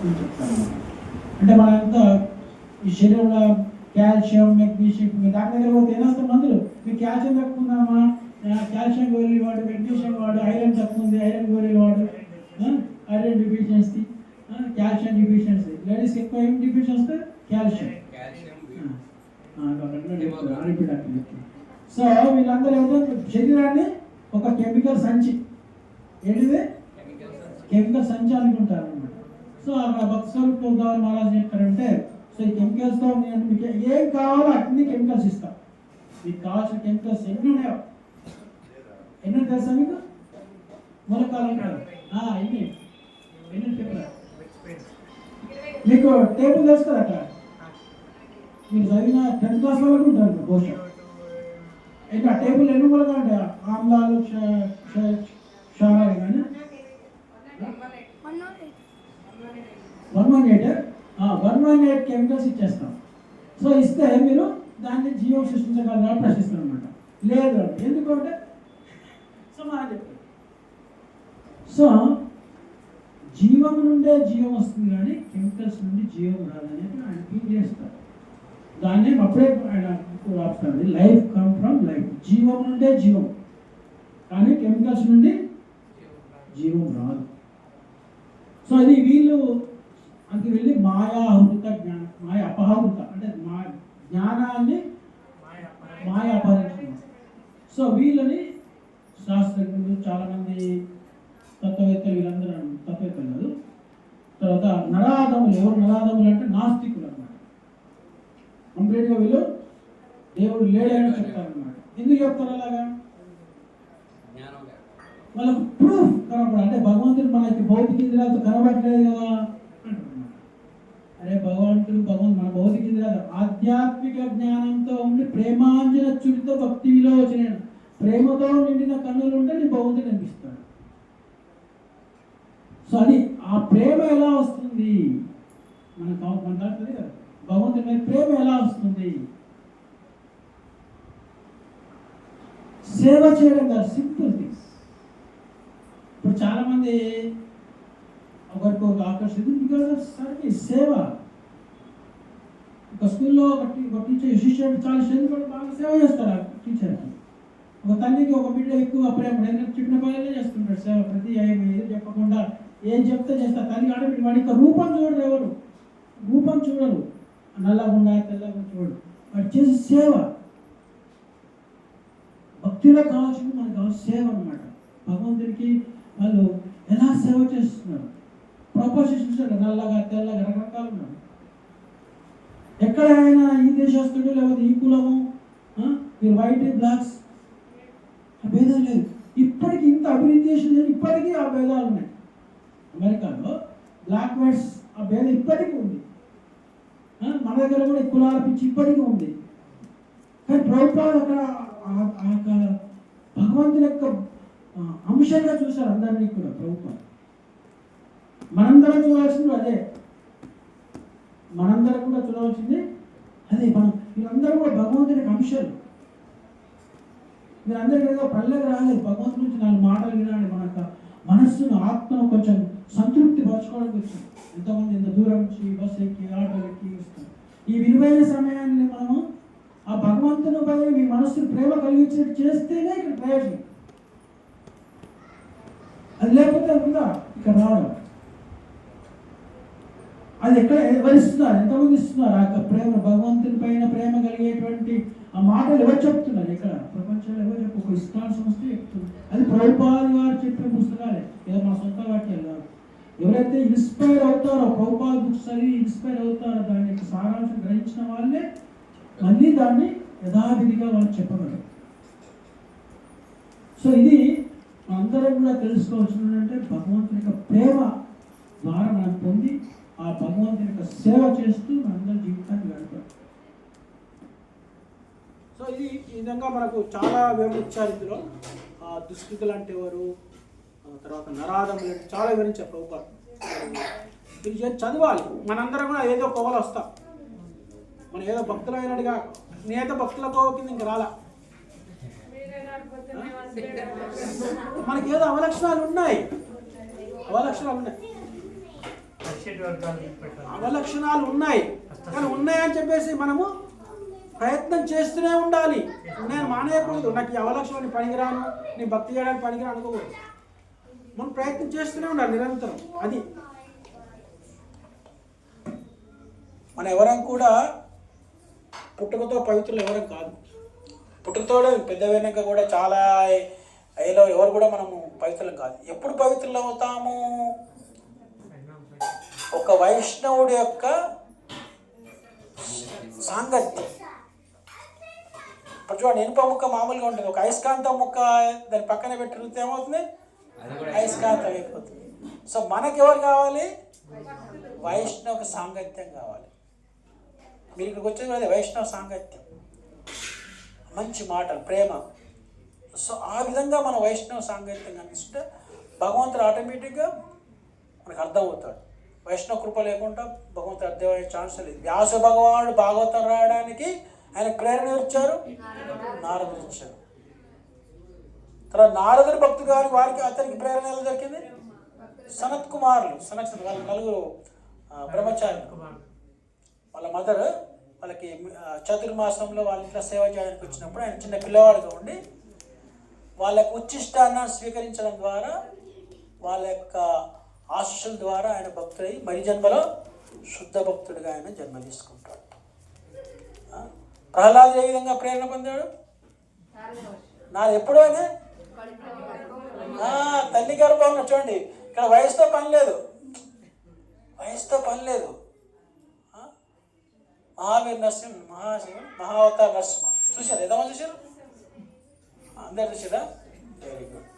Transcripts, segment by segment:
వస్తుందని చెప్తాను. అంటే మన అంతా ఈ శరీరంలో కాల్షియం, మెగ్నీషియం, డాక్టర్ దగ్గర పోతే ఏమొస్తాం మందులు, మీకు కాల్షియం తక్కువ ఉందామా, కాల్షియం గోళీలు వాడు, మెగ్నీషియం వాడు, ఐరన్ తక్కువ ఉంది, ఐరన్ గోళీలు వాడు, ఐరన్ డిఫిషియన్సీ, కాల్షియం డిఫిషియన్సీ. లేడీస్కి ఎక్కువ ఏం డిఫిషియన్సీ? కాల్షియం. సో వీళ్ళందరూ ఏదో శరీరాన్ని ఒక కెమికల్ సంచి, ఏంటిది కెమికల్ సంచి అనుకుంటారు అనమాట. సో భక్తులు మహారాజు చెప్తారంటే, సో ఈ కెమికల్స్తో నేను మీకు ఏం కావాలో అన్ని కెమికల్స్ ఇస్తాను. మీకు కావాల్సిన కెమికల్స్ ఎన్ని ఉన్నాయో, ఎన్ని తెలుసా మీకు? మూలకాలు ఉంటారు ఎన్ని చెప్పారు మీకు? టేబుల్ తెలుసు కదా అక్కడ, మీరు చదివిన 10th క్లాస్ వరకు ఉంటారు బహుశా. ఇంకా టేబుల్ ఎన్ని మూలకాలు ఉంటాయి? ఆమ్లాలు, క్షారాలు కానీ 118 కెమికల్స్ ఇచ్చేస్తాం. సో ఇస్తే మీరు దాన్ని జీవం సృష్టించగలరా ప్రశ్నిస్తాం అనమాట. లేదు ఎందుకంటే సమాజం చెప్తారు. సో జీవం నుండే జీవం వస్తుంది కానీ కెమికల్స్ నుండి జీవం రాదనేది ఆయన ఫీల్ చేస్తారు. దాన్ని అప్పుడే ఆయన రాస్తాడు, లైఫ్ కమ్ ఫ్రమ్ లైఫ్. జీవం నుండే జీవం, కానీ కెమికల్స్ నుండి జీవం రాదు. సో అది వీళ్ళు అందుకు వెళ్ళి మాయాహృత జ్ఞానం, మాయ అపహృత అంటే జ్ఞానాన్ని మాయ అపహరించింది. సో వీళ్ళని శాస్త్రజ్ఞులు, చాలామంది తత్వవేత్తలు, వీళ్ళందరూ తత్వవేత్తలు కాదు, తర్వాత నరాధములు. ఎవరు నరాధములు అంటే నాస్తికులు అన్నమాట. కంప్లీట్గా వీళ్ళు దేవుడు లేడని చెప్తారు అన్నమాట. ఎందుకు చెప్తారు అలాగా? వాళ్ళకు ప్రూఫ్ కనపడ, అంటే భగవంతుడు మనకి భౌతిక ఇంద్రియాలతో కనబడట్లేదు కదా అంటున్నారు. అరే భగవంతుడు మన భౌతిక ఇంద్రియాలు ఆధ్యాత్మిక జ్ఞానంతో ఉండి ప్రేమాంజన చుడితో భక్తి విలోచన, ప్రేమతో నిండిన కన్నులు ఉంటే నీ భగవంతుడు అనిపిస్తాడు. సో అది ఆ ప్రేమ ఎలా వస్తుంది మనకు మాట్లాడుతుంది కదా, భగవంతుడి మీద ప్రేమ ఎలా వస్తుంది? సేవ చేయడం కాదు, సింపుల్ థింగ్స్. ఇప్పుడు చాలా మంది ఒకరికి ఒక ఆకర్షింది బికాజ్ ఆఫ్ సర్వీస్, సేవ. ఒక స్కూల్లో ఒక టీచర్ శిష్యుడు చాలా శ్రద్ధ బాగా సేవ చేస్తారు ఆ టీచర్కి. ఒక తల్లికి ఒక బిడ్డ ఎక్కువ ప్రేమ, ఎందుకంటే చిన్న పిల్లలే చేస్తుంటారు సేవ. ప్రతి ఏది చెప్పకుండా ఏం చెప్తే చేస్తారు. తల్లి ఆడబిడ్డ వాడి రూపం చూడరు, ఎవరు రూపం చూడరు, నల్లగుండా తెల్లగా చూడరు, వాడు చేసే సేవ. భక్తిలో కావాల్సింది మనకు కావాల్సిన సేవ అనమాట. భగవంతుడికి వాళ్ళు ఎలా సేవ చేస్తున్నారు, ప్రపోజిషన్స్ నల్లగా తెల్లగా రకరకాలు ఉన్నారు. ఎక్కడైనా ఈ దేశస్తుడు లేకపోతే ఈ కులము, మీరు వైట్ బ్లాక్స్ ఆ భేదాలు లేదు. ఇప్పటికీ ఇంత అభివృద్ధి చేసింది, ఇప్పటికీ ఆ భేదాలు ఉన్నాయి. అమెరికాలో బ్లాక్ వైట్స్ ఆ భేదం ఇప్పటికీ ఉంది. మన దగ్గర కూడా కులాల పిచ్చి ఇప్పటికీ ఉంది. కానీ ప్రభుత్వాలు అక్కడ భగవంతుని యొక్క అంశంగా చూశారు అందరినీ కూడా ప్రభుత్వం. మనందరం చూడాల్సింది అదే, మనందరం కూడా చూడవలసింది అదే. వీళ్ళందరూ కూడా భగవంతునికి అంశాలు. మీరందరికీ ఏదో పల్లెకి రాలేదు, భగవంతుడి నుంచి 4 మాటలు వినాలి. మన మనస్సును, ఆత్మను కొంచెం సంతృప్తి పరచుకోవడానికి వచ్చాం. ఎంతోమంది ఇంత దూరం నుంచి బస్సు ఎక్కి, ఆటో ఎక్కి వస్తాం. ఈ విలువైన సమయాన్ని మనము ఆ భగవంతునిపై మీ మనస్సును ప్రేమ కలిగించేట్టు చేస్తేనే ఇక్కడ ప్రయోజనం. అది లేకపోతే ఉందా ఇక్కడ రావడం? అది ఎక్కడ ఎవరిస్తున్నారు, ఎంతమంది ఇస్తున్నారు ఆ ప్రేమ? భగవంతుని పైన ప్రేమ కలిగేటువంటి ఆ మాటలు ఎవరు చెప్తున్నారు? ఇక్కడ ప్రపంచంలో ఎవరు చెప్పు? ఒక ఇస్కాన్ సంస్థ చెప్తుంది. అది ప్రభుపాద వారు చెప్పే పుస్తకాలే, ఏదో మన సొంత వాక్యాలు కాదు. ఎవరైతే ఇన్స్పైర్ అవుతారో, ప్రభుపాద బుక్స్ చదివి ఇన్స్పైర్ అవుతారో, దాని యొక్క సారాంశం గ్రహించిన వాళ్ళే మళ్ళీ దాన్ని యథావిధిగా వాళ్ళు చెప్పగలరు. సో ఇది అందరం కూడా తెలుసుకోవాల్సింది అంటే భగవంతుని యొక్క ప్రేమ ద్వారా మనం పొంది ఆ భగవంతుని యొక్క సేవ చేస్తూ మనందరి జీవితాన్ని గడపాలి. సో ఇది ఈ విధంగా మనకు చాలా వివరించారు. ఇందులో దుష్కృతులు అంటే ఎవరు, తర్వాత నరాధములు అంటే చాలా వివరించారు ప్రభుపాద. మీరు చదవాలి. మనందరం కూడా ఏదో కోవలు వస్తాం. మనం ఏదో భక్తులు అయినట్టుగా నేత భక్తుల కోవ కింద ఇంక రాలా. మనకి ఏదో అవలక్షణాలు ఉన్నాయి. అవలక్షణాలు ఉన్నాయి, కానీ ఉన్నాయని చెప్పేసి మనము ప్రయత్నం చేస్తూనే ఉండాలి. నేను మానేయకూడదు, నాకు ఈ అవలక్షణాన్ని పనికిరాను, నేను భక్తి చేయడానికి పనికిరాను అనుకోకూడదు. మనం ప్రయత్నం చేస్తూనే ఉండాలి నిరంతరం. అది మన ఎవరం కూడా పుట్టుకతో పవిత్రులు ఎవరం కాదు. పుట్టుకతోనే పెద్దవైనాక కూడా చాలా అయ్యలో ఎవరు కూడా మనము పవిత్రులం కాదు. ఎప్పుడు పవిత్రులు అవుతాము? ఒక వైష్ణవుడి యొక్క సాంగత్యం. ఇప్పుడు చూడండి, ఇనుప ముక్క మామూలుగా ఉంటుంది, ఒక అయస్కాంతం ముక్క దాని పక్కన పెట్టి రుద్దితే ఏమవుతుంది? అయస్కాంతం అయిపోతుంది. సో మనకి ఎవరు కావాలి? వైష్ణవ సాంగత్యం కావాలి. మీరు ఇక్కడికి వచ్చేది కదా వైష్ణవ సాంగత్యం, మంచి మాటలు, ప్రేమ. సో ఆ విధంగా మన వైష్ణవ సాంగత్యం కనిపిస్తే భగవంతుడు ఆటోమేటిక్గా మనకు అర్థమవుతాడు. వైష్ణవ కృప లేకుండా భగవంతుడు అర్థమయ్యే ఛాన్స్ లేదు. వ్యాస భగవానుడు భాగవతం రాయడానికి ఆయన ప్రేరణ ఇచ్చారు, నారదుడు ఇచ్చారు. తర్వాత నారదుడు భక్తుడు గారి వారికి అతనికి ప్రేరణ ఎలా దొరికింది? సనత్ కుమారులు, వాళ్ళ నలుగురు బ్రహ్మచారులు, వాళ్ళ మదర్ వాళ్ళకి చతుర్మాసంలో వాళ్ళ ఇంట్లో సేవ చేయడానికి వచ్చినప్పుడు ఆయన చిన్న పిల్లవాడిగా ఉండి వాళ్ళకు ఉచ్చిష్టాన్ని స్వీకరించడం ద్వారా వాళ్ళ యొక్క ఆశీస్సుల ద్వారా ఆయన భక్తుడై మరి జన్మలో శుద్ధ భక్తుడిగా ఆయన జన్మ తీసుకుంటాడు. ప్రహ్లాద్ ఏ విధంగా ప్రేరణ పొందాడు? ఎప్పుడూ ఆయన తల్లి గర్భంలో. చూడండి, ఇక్కడ వయసుతో పని లేదు, వయసుతో పని లేదు. మహావీర్ నరసింహ, మహావతార్ నరసింహ చూశారు? ఎంతమంది చూశారు? అందరు చూసారా? Very good.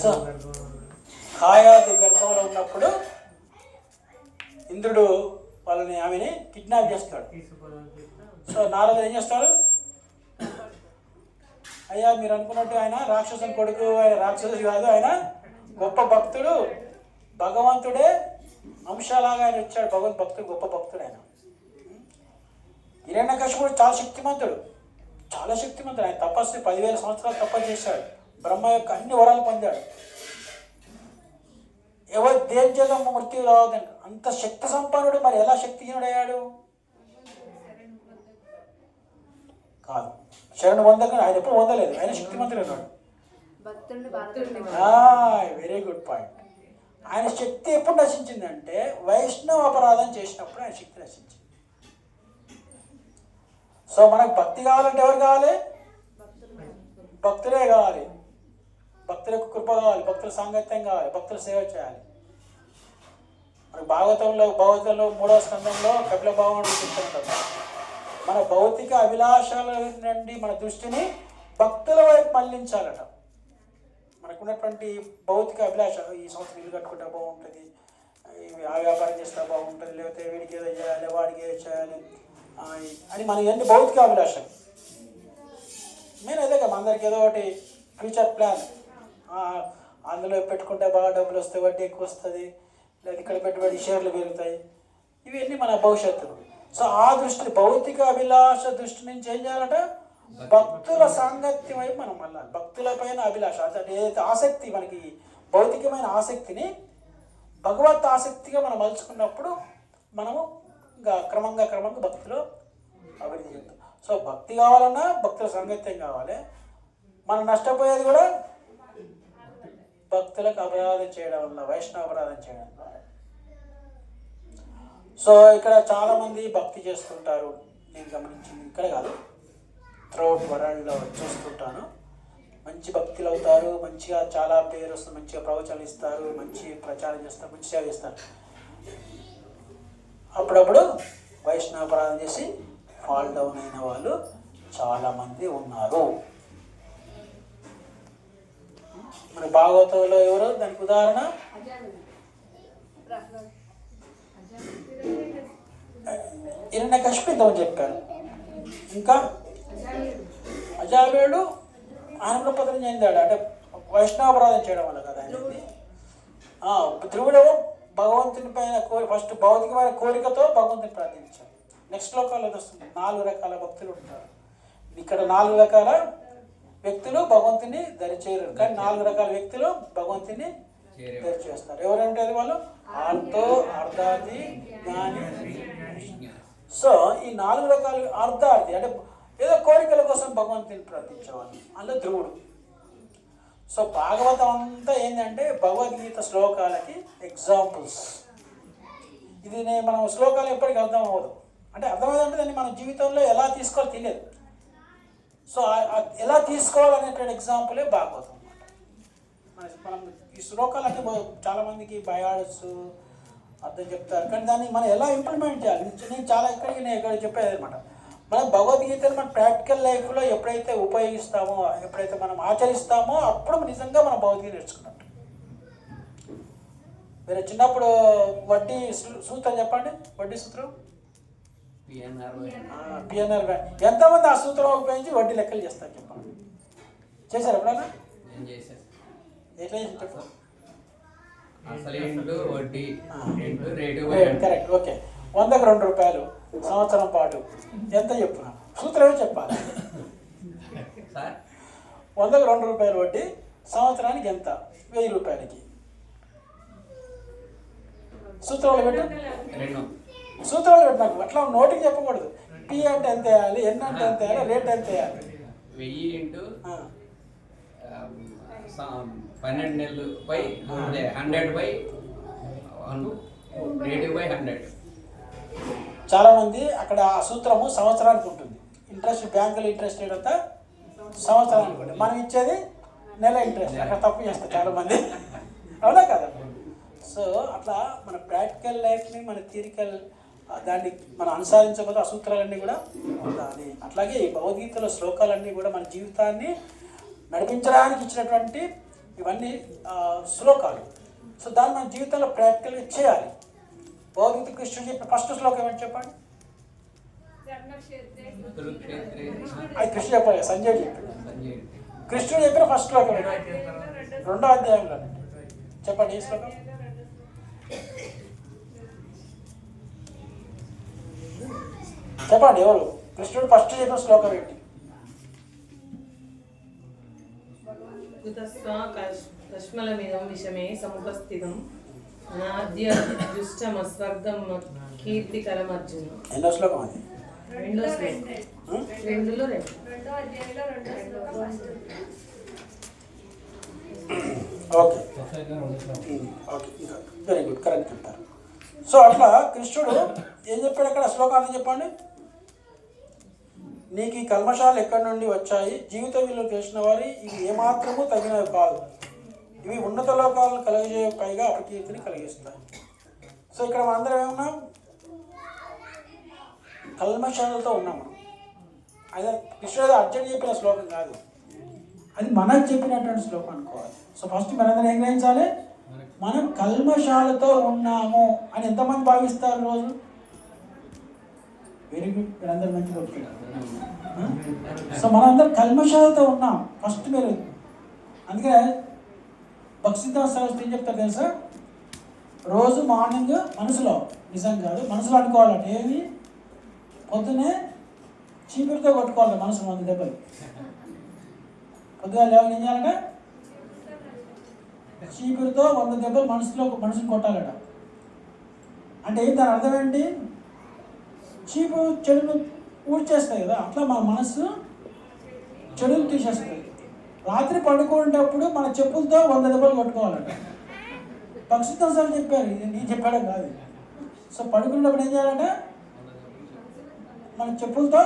సో కాయాదు గర్భంలో ఉన్నప్పుడు ఇంద్రుడు ఆమెని కిడ్నాప్ చేస్తాడు. సో నారదుడు ఏం చేస్తాడు? అయ్యా, మీరు అనుకున్నట్టు ఆయన రాక్షసుని కొడుకు, ఆయన రాక్షసుడు కాదు, ఆయన గొప్ప భక్తుడు, భగవంతుడే అంశాలాగా ఆయన వచ్చాడు. భక్తుడు, గొప్ప భక్తుడు ఆయన. హిరణ్యకశిపుడు చాలా శక్తిమంతుడు, చాలా శక్తిమంతుడు. ఆయన తపస్సు 10,000 సంవత్సరాలు తపస్సు చేశాడు, బ్రహ్మ యొక్క అన్ని వరాలు పొందాడు. ఎవరు దేని చేత మృత్యు రావద్దంట, అంత శక్తి సంపన్నుడు. మరి ఎలా శక్తిహీనుడయ్యాడు? కాదు, శరణు పొందక ఆయన ఎప్పుడు పొందలేదు, ఆయన శక్తిమంతుడు అన్నాడు. Very good point. ఆయన శక్తి ఎప్పుడు నశించిందంటే వైష్ణవ అపరాధం చేసినప్పుడు ఆయన శక్తి నశించింది. సో మనకు భక్తి కావాలంటే ఎవరు కావాలి? భక్తులే కావాలి. భక్తులకు కృప కావాలి, భక్తుల సాంగత్యం కావాలి, భక్తుల సేవ చేయాలి. మనకు భాగవతంలో 3వ స్కందంలో కపిల భగవానుడు చెప్తుంటారు, మన భౌతిక అభిలాషాల నుండి మన దృష్టిని భక్తుల వైపు మళ్లించాలట. మనకున్నటువంటి భౌతిక అభిలాష, ఈ సంవత్సరం ఇల్లు కట్టుకుంటే బాగుంటుంది, ఆ వ్యాపారం చేస్తే బాగుంటుంది, లేకపోతే వీడికి ఏదో చేయాలి, వాడికి ఏదో చేయాలి అని మన ఎన్ని భౌతిక అభిలాషలు. నేను అదే కదా, అందరికి ఏదో ఒకటి ఫ్యూచర్ ప్లాన్, అందులో పెట్టుకుంటే బాగా డబ్బులు వస్తాయి, వడ్డీ ఎక్కువ వస్తుంది, లేదా ఇక్కడ పెట్టుబడి షేర్లు పెరుగుతాయి, ఇవన్నీ మన భవిష్యత్తులు. సో ఆ దృష్టి, భౌతిక అభిలాష దృష్టి నుంచి ఏం చేయాలంట? భక్తుల సాంగత్యం వైపు మనం వెళ్ళాలి. భక్తుల పైన అభిలాష, అంటే ఏదైతే ఆసక్తి, మనకి భౌతికమైన ఆసక్తిని భగవత్ ఆసక్తిగా మనం మలుచుకున్నప్పుడు మనము ఇంకా క్రమంగా భక్తిలో అభివృద్ధి చెందుతాం. సో భక్తి కావాలన్నా భక్తుల సాంగత్యం కావాలి. మనం నష్టపోయేది కూడా భక్తులకు అపరాధం చేయడం వల్ల, వైష్ణవ అపరాధం చేయడం వల్ల. సో ఇక్కడ చాలామంది భక్తి చేస్తుంటారు, నేను గమనించింది ఇక్కడ కాదు, త్రూఅవుట్ వరల్డ్లో చూస్తుంటాను. మంచి భక్తులు అవుతారు, మంచిగా చాలా పేరు వస్తుంది, మంచిగా ప్రవచనాలు ఇస్తారు, మంచి ప్రచారం చేస్తారు, మంచి సేవ చేస్తారు. అప్పుడప్పుడు వైష్ణవ అపరాధం చేసి ఫాల్ డౌన్ అయిన వాళ్ళు చాలామంది ఉన్నారు. మన భాగవతంలో ఎవరు దానికి ఉదాహరణ? హిరణ్యకశిపుడు ఇంతమని చెప్పారు. ఇంకా అజాబేయుడు ఆయన కూడా పతనం చెందాడు, అంటే వైష్ణవాపరాధం చేయడం వల్ల కదా ఆయనది. ధ్రువుడు భగవంతుని పైన ఫస్ట్ భౌతికమైన కోరికతో భగవంతుని ప్రార్థించాడు. నెక్స్ట్ లోకాల్లో వస్తుంది 4 రకాల భక్తులు ఉంటారు. ఇక్కడ 4 రకాల వ్యక్తులు భగవంతుని దరిచేయరు, కానీ 4 రకాల వ్యక్తులు భగవంతుని చేస్తారు. ఎవరంటే వాళ్ళు ఆర్తో, అర్ధార్థి, జ్ఞాని. సో ఈ 4 రకాలు అర్ధార్థి అంటే ఏదో కోరికల కోసం భగవంతుని ప్రార్థించేవాళ్ళు, అందులో ధ్రువుడు. సో భాగవతం అంతా ఏంటంటే భగవద్గీత శ్లోకాలకి ఎగ్జాంపుల్స్. ఇది మనం శ్లోకాలు ఎప్పటికీ అర్థం అవ్వదు, అంటే అర్థమైందంటే దాన్ని మన జీవితంలో ఎలా తీసుకోవాలో తెలియదు. సో ఎలా తీసుకోవాలనేటువంటి ఎగ్జాంపులే భాగవతం అన్నమాట. మనం ఈ శ్లోకాలన్నీ చాలామందికి బయాడ్స్ అర్థం చెప్తారు, కానీ దాన్ని మనం ఎలా ఇంప్లిమెంట్ చేయాలి, నేను చాలా ఇక్కడ చెప్పేది అనమాట. మనం భగవద్గీతను మన ప్రాక్టికల్ లైఫ్లో ఎప్పుడైతే ఉపయోగిస్తామో, ఎప్పుడైతే మనం ఆచరిస్తామో అప్పుడు నిజంగా మనం భగవద్గీత నేర్చుకున్నట్టు. మీరు చిన్నప్పుడు వడ్డీ సూత్రం చెప్పండి, వడ్డీ సూత్రం పిఎన్ఆర్ బ్యాంక్. ఎంతమంది ఆ సూత్రం ఉపయోగించి వడ్డీ లెక్కలు చేస్తారు చెప్పండి? చేశారు ఎప్పుడైనా? ఎట్లా చేసి కరెక్ట్. ఓకే, 100కి 2 రూపాయలు సంవత్సరం పాటు ఎంత చెప్పున్నా సూత్రమే చెప్పాలి. 100కి 2 రూపాయలు వడ్డీ సంవత్సరానికి ఎంత? 1000 రూపాయలకి. సూత్రాలు పెట్టు, సూత్రాలు పెట్టు. నాకు అట్లా నోటికి చెప్పకూడదు. పి అంటే ఎంత వేయాలి, ఎన్ అంటే ఎంత వేయాలి, రేట్ ఎంత వేయాలి. 1000 ఇంటూ 12 నెలలు బై 100 బై 100. చాలా మంది అక్కడ ఆ సూత్రము సంవత్సరానికి ఉంటుంది. ఇంట్రెస్ట్ బ్యాంకులో ఇంట్రెస్ట్ రేట్ అంతా సంవత్సరానికి ఉంటుంది, మనం ఇచ్చేది నెల ఇంట్రెస్ట్. అక్కడ తప్పు చేస్తారు చాలా మంది, అవునా కదా? సో అట్లా మన ప్రాక్టికల్ లైఫ్ని మన థియరికల్ దాన్ని మనం అనుసరించకపోతే ఆ సూత్రాలన్నీ కూడా ఉండాలి. అట్లాగే ఈ భగవద్గీతలో శ్లోకాలన్నీ కూడా మన జీవితాన్ని నడిపించడానికి ఇచ్చినటువంటి ఇవన్నీ శ్లోకాలు. సో దాన్ని మన జీవితంలో ప్రాక్టికల్గా చేయాలి. భగవద్గీత కృష్ణుడు చెప్పిన ఫస్ట్ శ్లోకం ఏమని చెప్పండి? అది కృష్ణుడు చెప్పాలి, సంజయ్ చెప్పాడు. కృష్ణుడు చెప్పిన ఫస్ట్ శ్లోకం 2వ అధ్యాయంలో చెప్పండి. ఏ శ్లోకం? చెప్పండి, ఎవరు కృష్ణుడు ఫస్ట్ చెప్పిన శ్లోకం ఏంటి? కష్మలమిదం విషమే సముపస్థితం అనాద్య దుష్టమస్వర్గం కీర్తికరం అర్జున. ఎన్నో శ్లోకం అది? 2వ శ్లోకం. 2లో 2. Okay okay, very good, correct చెప్తారు. సో అట్లా కృష్ణుడు ఏం చెప్పాడు అక్కడ శ్లోకాన్ని చెప్పండి. నీకు ఈ కల్మషాలు ఎక్కడి నుండి వచ్చాయి? జీవిత విలువ తెలిసిన వారి ఇవి ఏమాత్రమూ తగినవి కాదు. ఇవి ఉన్నత లోకాలను కలిగజేయ పైగా అపకీర్తిని కలిగిస్తాయి. సో ఇక్కడ మనందరం ఏమున్నాం? కల్మషాలతో ఉన్నాం మనం. అదే కృష్ణుడు అర్జునుడు చెప్పిన శ్లోకం కాదు, అది మనకు చెప్పినటువంటి శ్లోకం అనుకోవాలి. సో ఫస్ట్ మనందరం ఏం గ్రహించాలి? మనం కల్మషాలతో ఉన్నాము అని ఎంతమంది భావిస్తారు రోజు? వెరీ గుడ్, మీరందరూ మంచిగా ఒప్పుకుంటారు. సో మనందరం కల్మషాలతో ఉన్నాం ఫస్ట్ మీరు. అందుకే భక్తిదాస్ సరస్వతి ఏం చెప్తారు తెలుసా? రోజు మార్నింగ్ మనసులో, నిజం కాదు మనసులో అనుకోవాలంటే ఏది? పొద్దునే చీపురుతో కొట్టుకోవాలి మనసు 100 దెబ్బలు. పొద్దుగా లేవని ఏం చేయాలంటే చీపురుతో 100 దెబ్బలు మనసుని కొట్టాలట. అంటే దాని అర్థం ఏంటి? చీపురు చెడును ఊడ్చేస్తాయి కదా, అట్లా మన మనసు చెడును తీసేస్తుంది. రాత్రి పడుకునేటప్పుడు మన చెప్పులతో 100 దెబ్బలు కొట్టుకోవాలంట. పక్షితో సార్ చెప్పారు, ఇది నేను చెప్పాడం కాదు. సో పడుకునేటప్పుడు ఏం చేయాలంటే మన చెప్పులతో,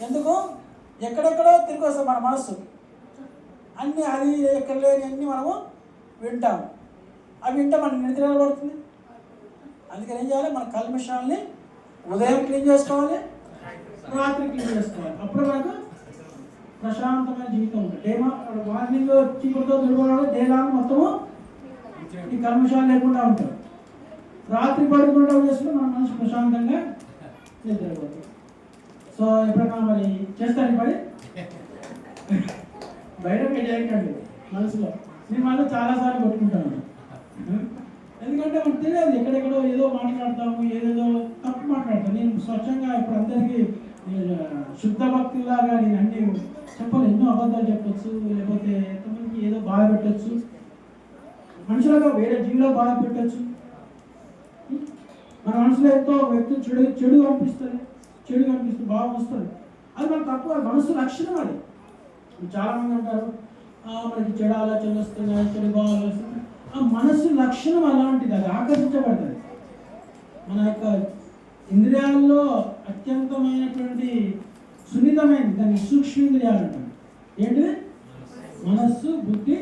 ఎందుకు ఎక్కడెక్కడో తిరిగి వస్తాం మన మనసు, అన్నీ అది ఎక్కడ లేని అన్నీ మనము వింటాం. అవి వింటే మనకి నిద్ర పడుతుంది. అందుకని ఏం చేయాలి? మన కల్మషాలని ఉదయం క్లీన్ చేసుకోవాలి, రాత్రి క్లీన్ చేసుకోవాలి. అప్పుడు మనకు ప్రశాంతమైన జీవితం ఉంటుంది. డే మార్నింగ్ చీపురుతో తిరగడం డే లాగా మొత్తము ఈ కల్మషాలు లేకుండా ఉంటారు. రాత్రి పడుకుంటూ చేసుకుని మన మనసు ప్రశాంతంగా నిద్రపోతుంది. సో ఎప్పుడైనా మరి చేస్తాను పడి బయట చేయకండి, మనసులో. నేను మాత్రం చాలాసార్లు కొట్టుకుంటాను. ఎందుకంటే మనకు తెలియదు, ఎక్కడెక్కడో ఏదో మాట్లాడతాము, ఏదేదో తప్పు మాట్లాడతాను. నేను స్వచ్ఛంగా ఇప్పుడు అందరికీ శుద్ధ భక్తిలాగా నేను అన్ని చెప్పాలి. ఎన్నో అబద్ధాలు చెప్పచ్చు, లేకపోతే ఎంతమందికి ఏదో బాధ పెట్టచ్చు. మనుషులుగా వేరే జీవిలో బాధ పెట్టచ్చు. మన మనసులో ఎంతో వ్యక్తి చెడు కనిపిస్తుంది, బాగా వస్తుంది. అది మనకు తక్కువ, మనసు లక్షణం అది. చాలా మంది అంటారు మనకి చెడు ఆలోచనలు వస్తున్నాయి, చెడు భావాలు వస్తున్నాయి. ఆ మనసు లక్షణం అలాంటిది, అది ఆకర్షించబడుతుంది. మన యొక్క ఇంద్రియాల్లో అత్యంతమైనటువంటి సున్నితమైనది, దాన్ని సూక్ష్మేంద్రియాలు అంటారు. ఏంటిది? మనస్సు, బుద్ధి,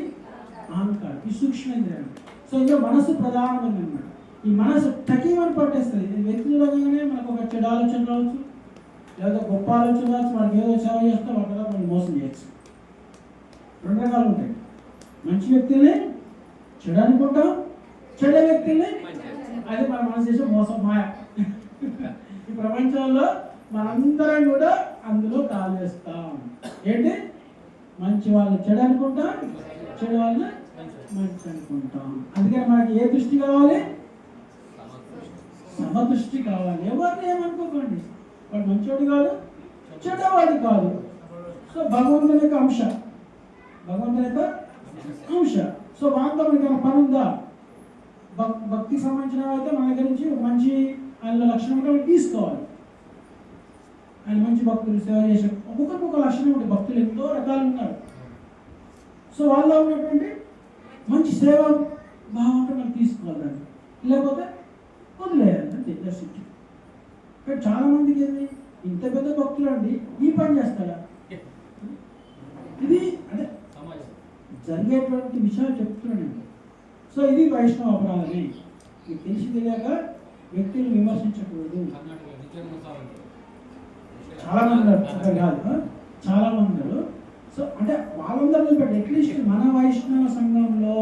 అహంకారం, ఈ సూక్ష్మేంద్రియాలు. సో ఇంకా మనస్సు ప్రధానమైనది అన్నమాట. ఈ మనసు టకీమని పట్టేస్తుంది. వ్యక్తిగతంగానే మనకు ఒక చెడు ఆలోచన రావచ్చు, లేదా గొప్ప ఆలోచన రావచ్చు. మనకి ఏదో సేవ చేస్తే వాళ్ళ కదా మనం మోసం చేయొచ్చు. రెండు రకాలు ఉంటాయి. మంచి వ్యక్తుల్ని చెడు అనుకుంటాం, చెడు వ్యక్తుల్ని అది మన మనసు చేసే మోసం, మాయ. ఈ ప్రపంచంలో మనందరం కూడా అందులో కాలు వేస్తాం. ఏంటి? మంచి వాళ్ళు చెడు అనుకుంటాం, చెడు వాళ్ళని మంచి అనుకుంటాం. అందుకని మనకి ఏ దృష్టి కావాలి? సమదృష్టి కావాలి. ఎవరిని ఏమనుకోకండి, వాడు మంచివాడు కాదు, చెడ్డవాడు కాదు. సో భగవంతుని యొక్క అంశ, సో వాంతో మనకి పని ఉందా? భక్తికి సంబంధించినవి అయితే మన దగ్గర నుంచి మంచి ఆయన లక్షణం ఉంటే తీసుకోవాలి. ఆయన మంచి భక్తులు సేవ చేసే ఒక్కొక్కరికి ఒక లక్షణం ఉంటుంది. భక్తులు ఎంతో రకాలు ఉన్నారు. సో వాళ్ళలో ఉన్నటువంటి మంచి సేవ భావం మనం తీసుకోవాలి దాన్ని, లేకపోతే వదిలేయాలి అంతే. కానీ చాలా మందికి ఏంది, ఇంత పెద్ద భక్తులు అండి ఈ పని చేస్తారా? ఇది అంటే జరిగేటువంటి విషయాలు చెప్తున్నాను. సో ఇది వైష్ణవ అపరాధమే. మీకు తెలిసి తెలియక వ్యక్తులు విమర్శించకూడదు. చాలా మంది కాదు, చాలా మంది ఉన్నారు. సో అంటే వాళ్ళందరూ పెట్టి అట్లీస్ట్ మన వైష్ణవ సంఘంలో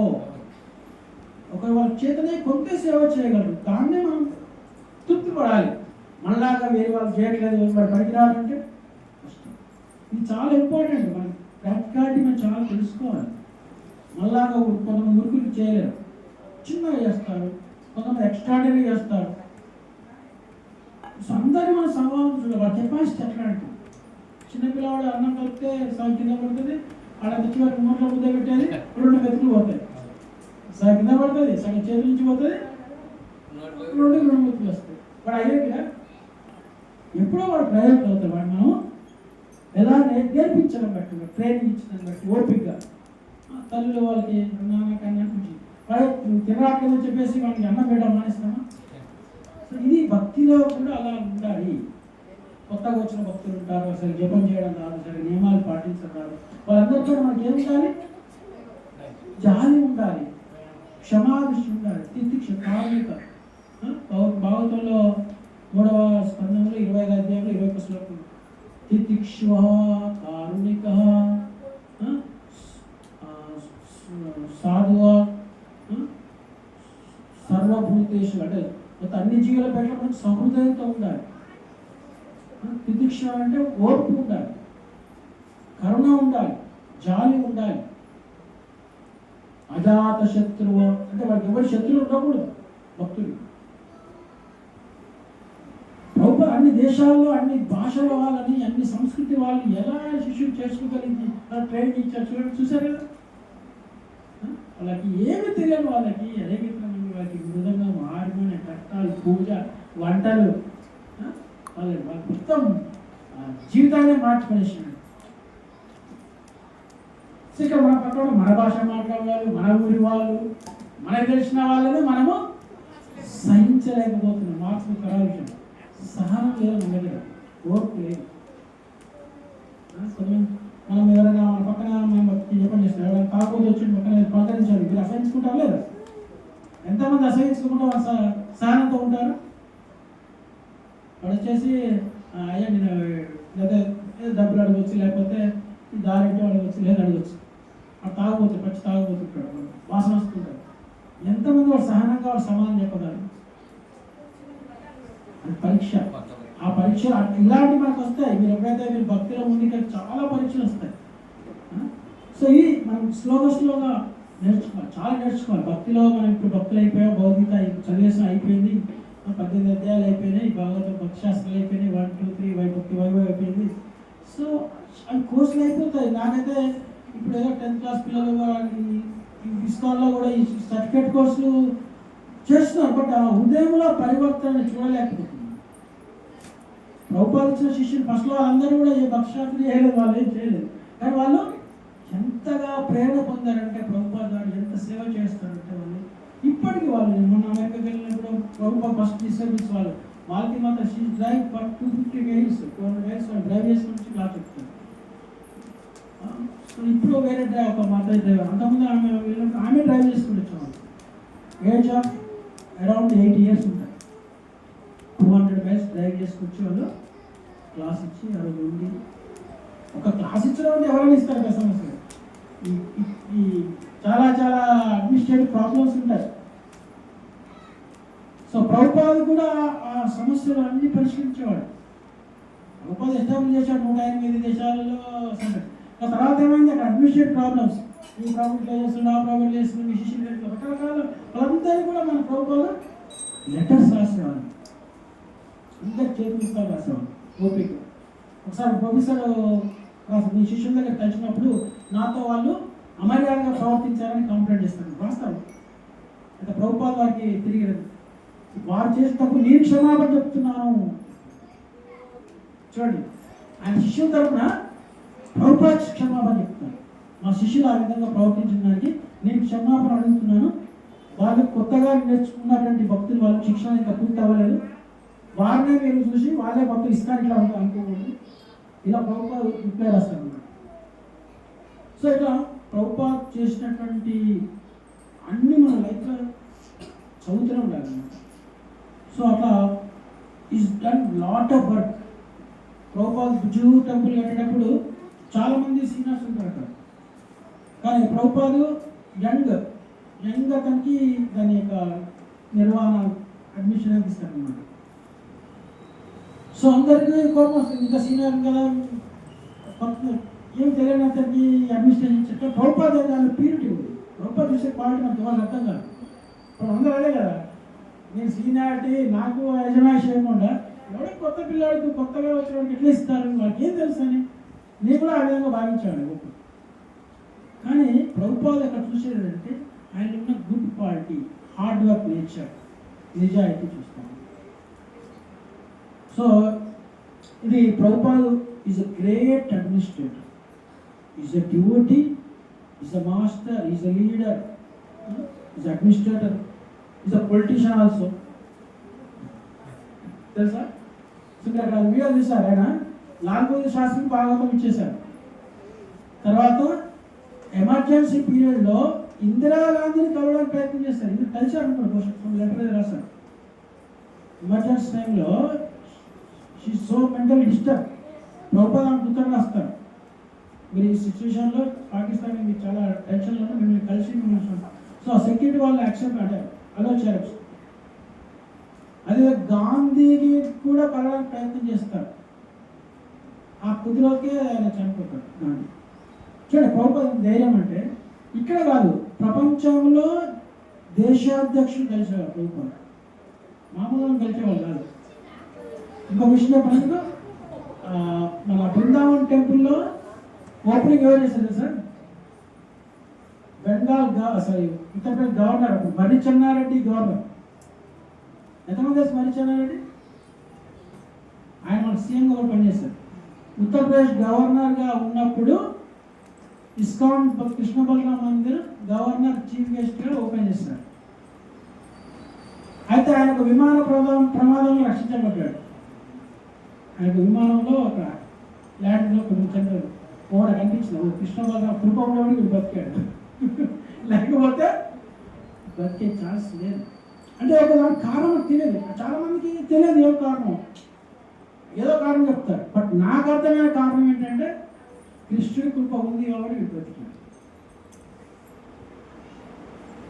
ఒక వాళ్ళ చేతనే కొంత సేవ చేయగలరు. దాన్నే మనం తృప్తి పడాలి. మనలాగా వేరే వాళ్ళు చేయట్లేదు, వాడు పనికి రావాలంటే కష్టం. ఇది చాలా ఇంపార్టెంట్. మనం ప్రాక్టికాలిటీ మనం చాలా తెలుసుకోవాలి. మనలాగా కొంతమంది మురుకులు చేయలేరు, చిన్నగా చేస్తారు, కొంతమంది ఎక్స్ట్రాడనరీ చేస్తారు. సో అందరినీ మన సంవాదం చూడాలి. వాళ్ళ కెపాసిటీ ఎట్లా అంటే చిన్నపిల్లవాడు అన్నం కలిపితే సగం కింద పడుతుంది, ఆడ తెచ్చి వారికి నోట్లో ముద్ద పెట్టేది, 2 మెతుకులు పోతాయి. సగం కింద పడుతుంది, సగం చేతి నుంచి పోతుంది, 2 మెతుకులు వస్తాయి. వాడు అయ్యేగా ఎప్పుడో వాడు ప్రయోజనం అవుతాడు. వాడు మనం ఎలా నేర్పించడం బట్టి, ట్రైనింగ్ ఇచ్చడం బట్టి ఓపికగా తల్లులు వాళ్ళకి నాన్నకన్నా తినరాట్లేదని చెప్పేసి వాళ్ళకి అన్నం పెట్టడం మానేస్తామా? సో ఇది భక్తిలో కూడా అలా ఉండాలి. కొత్తగా వచ్చిన భక్తులు ఉంటారు, అసలు జపం చేయడం రాదు, సరే నియమాలు పాటించడం రాదు. వాళ్ళందరితో మనకి ఏం ఉండాలి? జాలి ఉండాలి, క్షమాదృష్టి ఉండాలి, తితిక్ష, కారుణిక. భాగవతంలో 3వ స్కంధంలో 25వ అధ్యాయంలో 21వ శ్లోకం తితిక్ష కారుణిక సాధువ సర్వభూతేషు, అంటే అన్ని జీవుల పట్ల మనకు సహృదయంతో ఉండాలి. తితిక్ష అంటే ఓర్పు ఉండాలి, కరుణ ఉండాలి, జాలి ఉండాలి. అజాత శత్రువు అంటే వాళ్ళకి ఎవరి శత్రువు ఉండకూడదు భక్తులు. ప్రభుత్వం అన్ని దేశాల్లో అన్ని భాషల వాళ్ళని అన్ని సంస్కృతి వాళ్ళని ఎలా శిష్యులు చేసుకోగలిగింది, ట్రైనింగ్ ఇచ్చారు చూడండి, చూసారు కదా. వాళ్ళకి ఏమి తెలియదు, వాళ్ళకి ఎదగితనం, వాళ్ళకి మృదంగా హార్మోని, కష్టాలు, పూజ, వంటలు, వాళ్ళ మొత్తం జీవితాన్ని మార్చిపడేసినాడు. సో ఇక్కడ మన పక్కన మన భాష మాట్లాడే వాళ్ళు, మన ఊరి వాళ్ళు, మనకు తెలిసిన వాళ్ళని మనము సహించలేకపోతున్నాం. మార్పు ఖరాబ్ విషయం. సహనం లేదు మన దగ్గర, ఓర్పు లేదు. మనం ఎవరైనా మన పక్కన మేము చెప్పండి చేస్తాం, ఎవరైనా కాకపోతే వచ్చి పక్కన పలకరించాలి, మీరు అసహించుకుంటారు లేదా? ఎంతమంది అసహించుకుంటూ సహనంతో ఉంటారు? వాడు వచ్చేసి అయ్యా నేను లేదా డబ్బులు అడగవచ్చు, లేకపోతే ఈ దారి అడగవచ్చు, లేదా అడగచ్చు. వాడు తాగబోతుంది, పచ్చి తాగబోతుంటాడు, వాసన వస్తుంటాడు. ఎంతమంది వాడు సహనంగా వాడు సమాధానం చెప్పగలరు? అది పరీక్ష. ఆ పరీక్ష ఇలాంటి మనకు వస్తాయి. మీరు ఎప్పుడైతే మీరు భక్తిలో ముందుకు చాలా పరీక్షలు వస్తాయి. సో ఇది మనం స్లోగా నేర్చుకోవాలి, చాలా నేర్చుకోవాలి. భక్తిలో మనం ఇప్పుడు భక్తులు అయిపోయాం, భౌతిక చదివేసిన అయిపోయింది, 18 అధ్యాయాలు అయిపోయినాయి, భాగవతం భక్తి శాస్త్రాలు అయిపోయినాయి, 1, 2, 3 భక్తి వైభవం అయిపోయింది. సో అవి కోర్సులు అయిపోతాయి. నాకైతే ఇప్పుడు ఏదో 10th క్లాస్ పిల్లలు ఇస్కాన్లో కూడా ఈ సర్టిఫికేట్ సర్టిఫికేట్ కోర్సులు చేస్తున్నారు, బట్ ఆ హృదయంలో పరివర్తన చూడలేకపోతున్నారు. ప్రభుపాద ఇచ్చిన శిష్యులు ఫస్ట్లో వాళ్ళందరూ కూడా ఏ భక్షాలు చేయలేదు, వాళ్ళు ఏం చేయలేదు, కానీ వాళ్ళు ఎంతగా ప్రేరణ పొందారంటే ప్రభుపాద గారు ఎంత సేవ చేస్తారంటే వాళ్ళు ఇప్పటికీ వాళ్ళు మొన్న అమెరికాకి వెళ్ళినప్పుడు ప్రభుపాద ఫస్ట్ డిస్టర్బెన్స్ వాళ్ళకి మాత్రం she drive for 250 miles 200 miles వాళ్ళు డ్రైవ్ చేసుకుని ఇలా చెప్తారు. ఇప్పుడు వేరే డ్రైవ్ ఒక మాత్రం డ్రైవర్, అంతకుముందు ఆమె డ్రైవ్ చేసుకుంటూ వచ్చేవాళ్ళు. ఏజ్ ఆఫ్ అరౌండ్ 8 years ఉంటాయి. 200 మైల్స్ డ్రైవ్ చేసుకొచ్చి వాళ్ళు క్లాస్ ఇచ్చి ఆ రోజు ఉండి, ఒక క్లాస్ ఇచ్చడం అంటే ఎవరైనా ఇస్తారు కదా సమస్య. ఈ చాలా చాలా అడ్మినిస్ట్రేటివ్ ప్రాబ్లమ్స్ ఉంటాయి. సో ప్రభుపాద కూడా ఆ సమస్యలు అన్ని పరిష్కరించేవాడు. ప్రభుపాద ఎస్టాబ్లిష్ చేశాడు 108 దేశాలలో. ఆ తర్వాత ఏమైంది, అక్కడ అడ్మినిస్ట్రేటివ్ ప్రాబ్లమ్స్, ఈ ప్రాబ్లం చేస్తుంది, ఆ ప్రాబ్లం చేస్తుంది, మీ శిష్యులు రకరకాల వాళ్ళందరినీ కూడా మన ప్రభుపాద లెటర్స్ రాసేవాళ్ళు, అందరు చేతులు రాసేవాళ్ళు ఓపిక. ఒకసారి ప్రొఫెసర్ మీ శిష్యుల దగ్గర కలిసినప్పుడు నాతో వాళ్ళు అమర్యాదగా ప్రవర్తించారని కంప్లైంట్ చేస్తారు, రాస్తారు. అయితే ప్రభుపాద వారికి తిరిగి వారు చేసేటప్పుడు నేను క్షమాపణ చెప్తున్నాను. చూడండి, ఆయన శిష్యుల తరఫున ప్రభుపాద క్షమాపణ చెప్తాను. మా శిష్యులు ఆ విధంగా ప్రవర్తించిన దానికి నేను క్షమాపణ అడుగుతున్నాను. వాళ్ళు కొత్తగా నేర్చుకున్నటువంటి భక్తులు వాళ్ళ శిక్షణ ఇంకా పూర్తి అవ్వలేదు, వారినే మీరు చూసి వాళ్ళే భక్తులు ఇస్తారు ఇట్లా అనుకోకూడదు. ఇలా ప్రభుపాద రిప్లై రాస్తారు అన్నమాట. సో ఇట్లా ప్రభుపాద చేసినటువంటి అన్ని మన లైఫ్లో చదువుతూనే ఉండాలి అన్నమాట. సో అట్లా is done lot of work. Prabhupada zoo temple కట్టేటప్పుడు చాలామంది సీనియర్స్ ఉంటారు అక్కడ, కానీ ప్రభుపాద యంగ్ అతనికి దాని యొక్క నిర్వహణ అడ్మిషన్ అందిస్తారు అన్నమాట. సో అందరికీ కోపం వస్తుంది, ఇంకా సీనియర్ కదా ఏం తెలియని అతనికి అడ్మినిస్ట్రేషన్ చెప్తే ప్రభుపాద దాని ప్యూరిటీ ఉంది. ప్రభుపాద చూసే క్వాలిటీ మనకు వాళ్ళు అర్థం కాదు. ఇప్పుడు అందరూ అదే కదా, నేను సీనియారిటీ నాకు యజమాయిషి ఏమకుండా ఎవడో కొత్త పిల్లాడికి కొత్తగా వచ్చినవాడికి ఎట్లా ఇస్తారు, వాళ్ళకి ఏం తెలుసు అని నేను కూడా ఆ విధంగా భావించాను. కానీ ప్రభుపాద అక్కడ చూసేది అంటే ఆయన ఉన్న good quality, hard work nature, నిజాయితీ చూస్తాను. సో ఇది Prabhupada is a great administrator, is a devotee, is a master, is a leader, is administrator, is a politician also. తెలుసా? సో మీరు అక్కడ వీడియో చూసారు, ఆయన లాల్ బహదూర్ శాస్త్రికి భాగవతం ఇచ్చేశారు. తర్వాత ఎమర్జెన్సీ పీరియడ్లో ఇందిరాగాంధీని కలవడానికి ప్రయత్నం చేస్తారు. ఇది కలిసారు అనుకోండి, లెటర్ రాశారు. ఎమర్జెన్సీ టైంలో she so mental disturb, Prabhupada ఉత్తరం రాస్తారు, మీరు ఈ సిచ్యువేషన్లో పాకిస్తాన్ మీకు చాలా టెన్షన్లో ఉంటే మిమ్మల్ని కలిసి మిమ్మల్ని. సో ఆ సెక్యూరిటీ వాళ్ళు యాక్సెప్ట్ అంటే అలో చేయవచ్చు. అదే గాంధీకి కూడా కలవడానికి ప్రయత్నం చేస్తారు, ఆ కొద్ది రోజుకే ఆయన చనిపోతారు గాంధీ. చూడండి ప్రభుపాద ధైర్యం అంటే ఇక్కడ కాదు, ప్రపంచంలో దేశాధ్యక్షుడు కలిసేవారు ప్రభుపాద, మామూలుగా కలిసేవాళ్ళు కాదు. ఇంకో విషయం చెప్పినందుకు మన బృందావన్ టెంపుల్లో ఓపెనింగ్ ఎవరు చేశారు సార్? ఉత్తరప్రదేశ్ గవర్నర్ మర్రి చెన్నారెడ్డి గవర్నర్. ఎంతమంది తెలుసు మర్రి చెన్నారెడ్డి? ఆయన మన సీఎంగా కూడా పనిచేశారు. ఉత్తరప్రదేశ్ గవర్నర్గా ఉన్నప్పుడు ISKCON Krishna Balaram Mandir governor chief గెస్ట్గా ఓపెన్ చేశారు. అయితే ఆయనకు విమాన ప్రమాదంలో రక్షించబడ్డాడు. ఆయనకు విమానంలో ఒక ల్యాండ్లో కొంచెం ఓడ కనిపించింది, కృష్ణ బలరాం కృపంలో బతికాడు, లేకపోతే బతికే ఛాన్స్ లేదు. అంటే ఒక దానికి కారణం తెలియదు, చాలా మందికి తెలియదు ఏ కారణం, ఏదో కారణం చెప్తారు. బట్ నాకు అర్థమైన కారణం ఏంటంటే కృష్ణుడి కృప ఉంది కాబట్టి వీడు బతికాడు.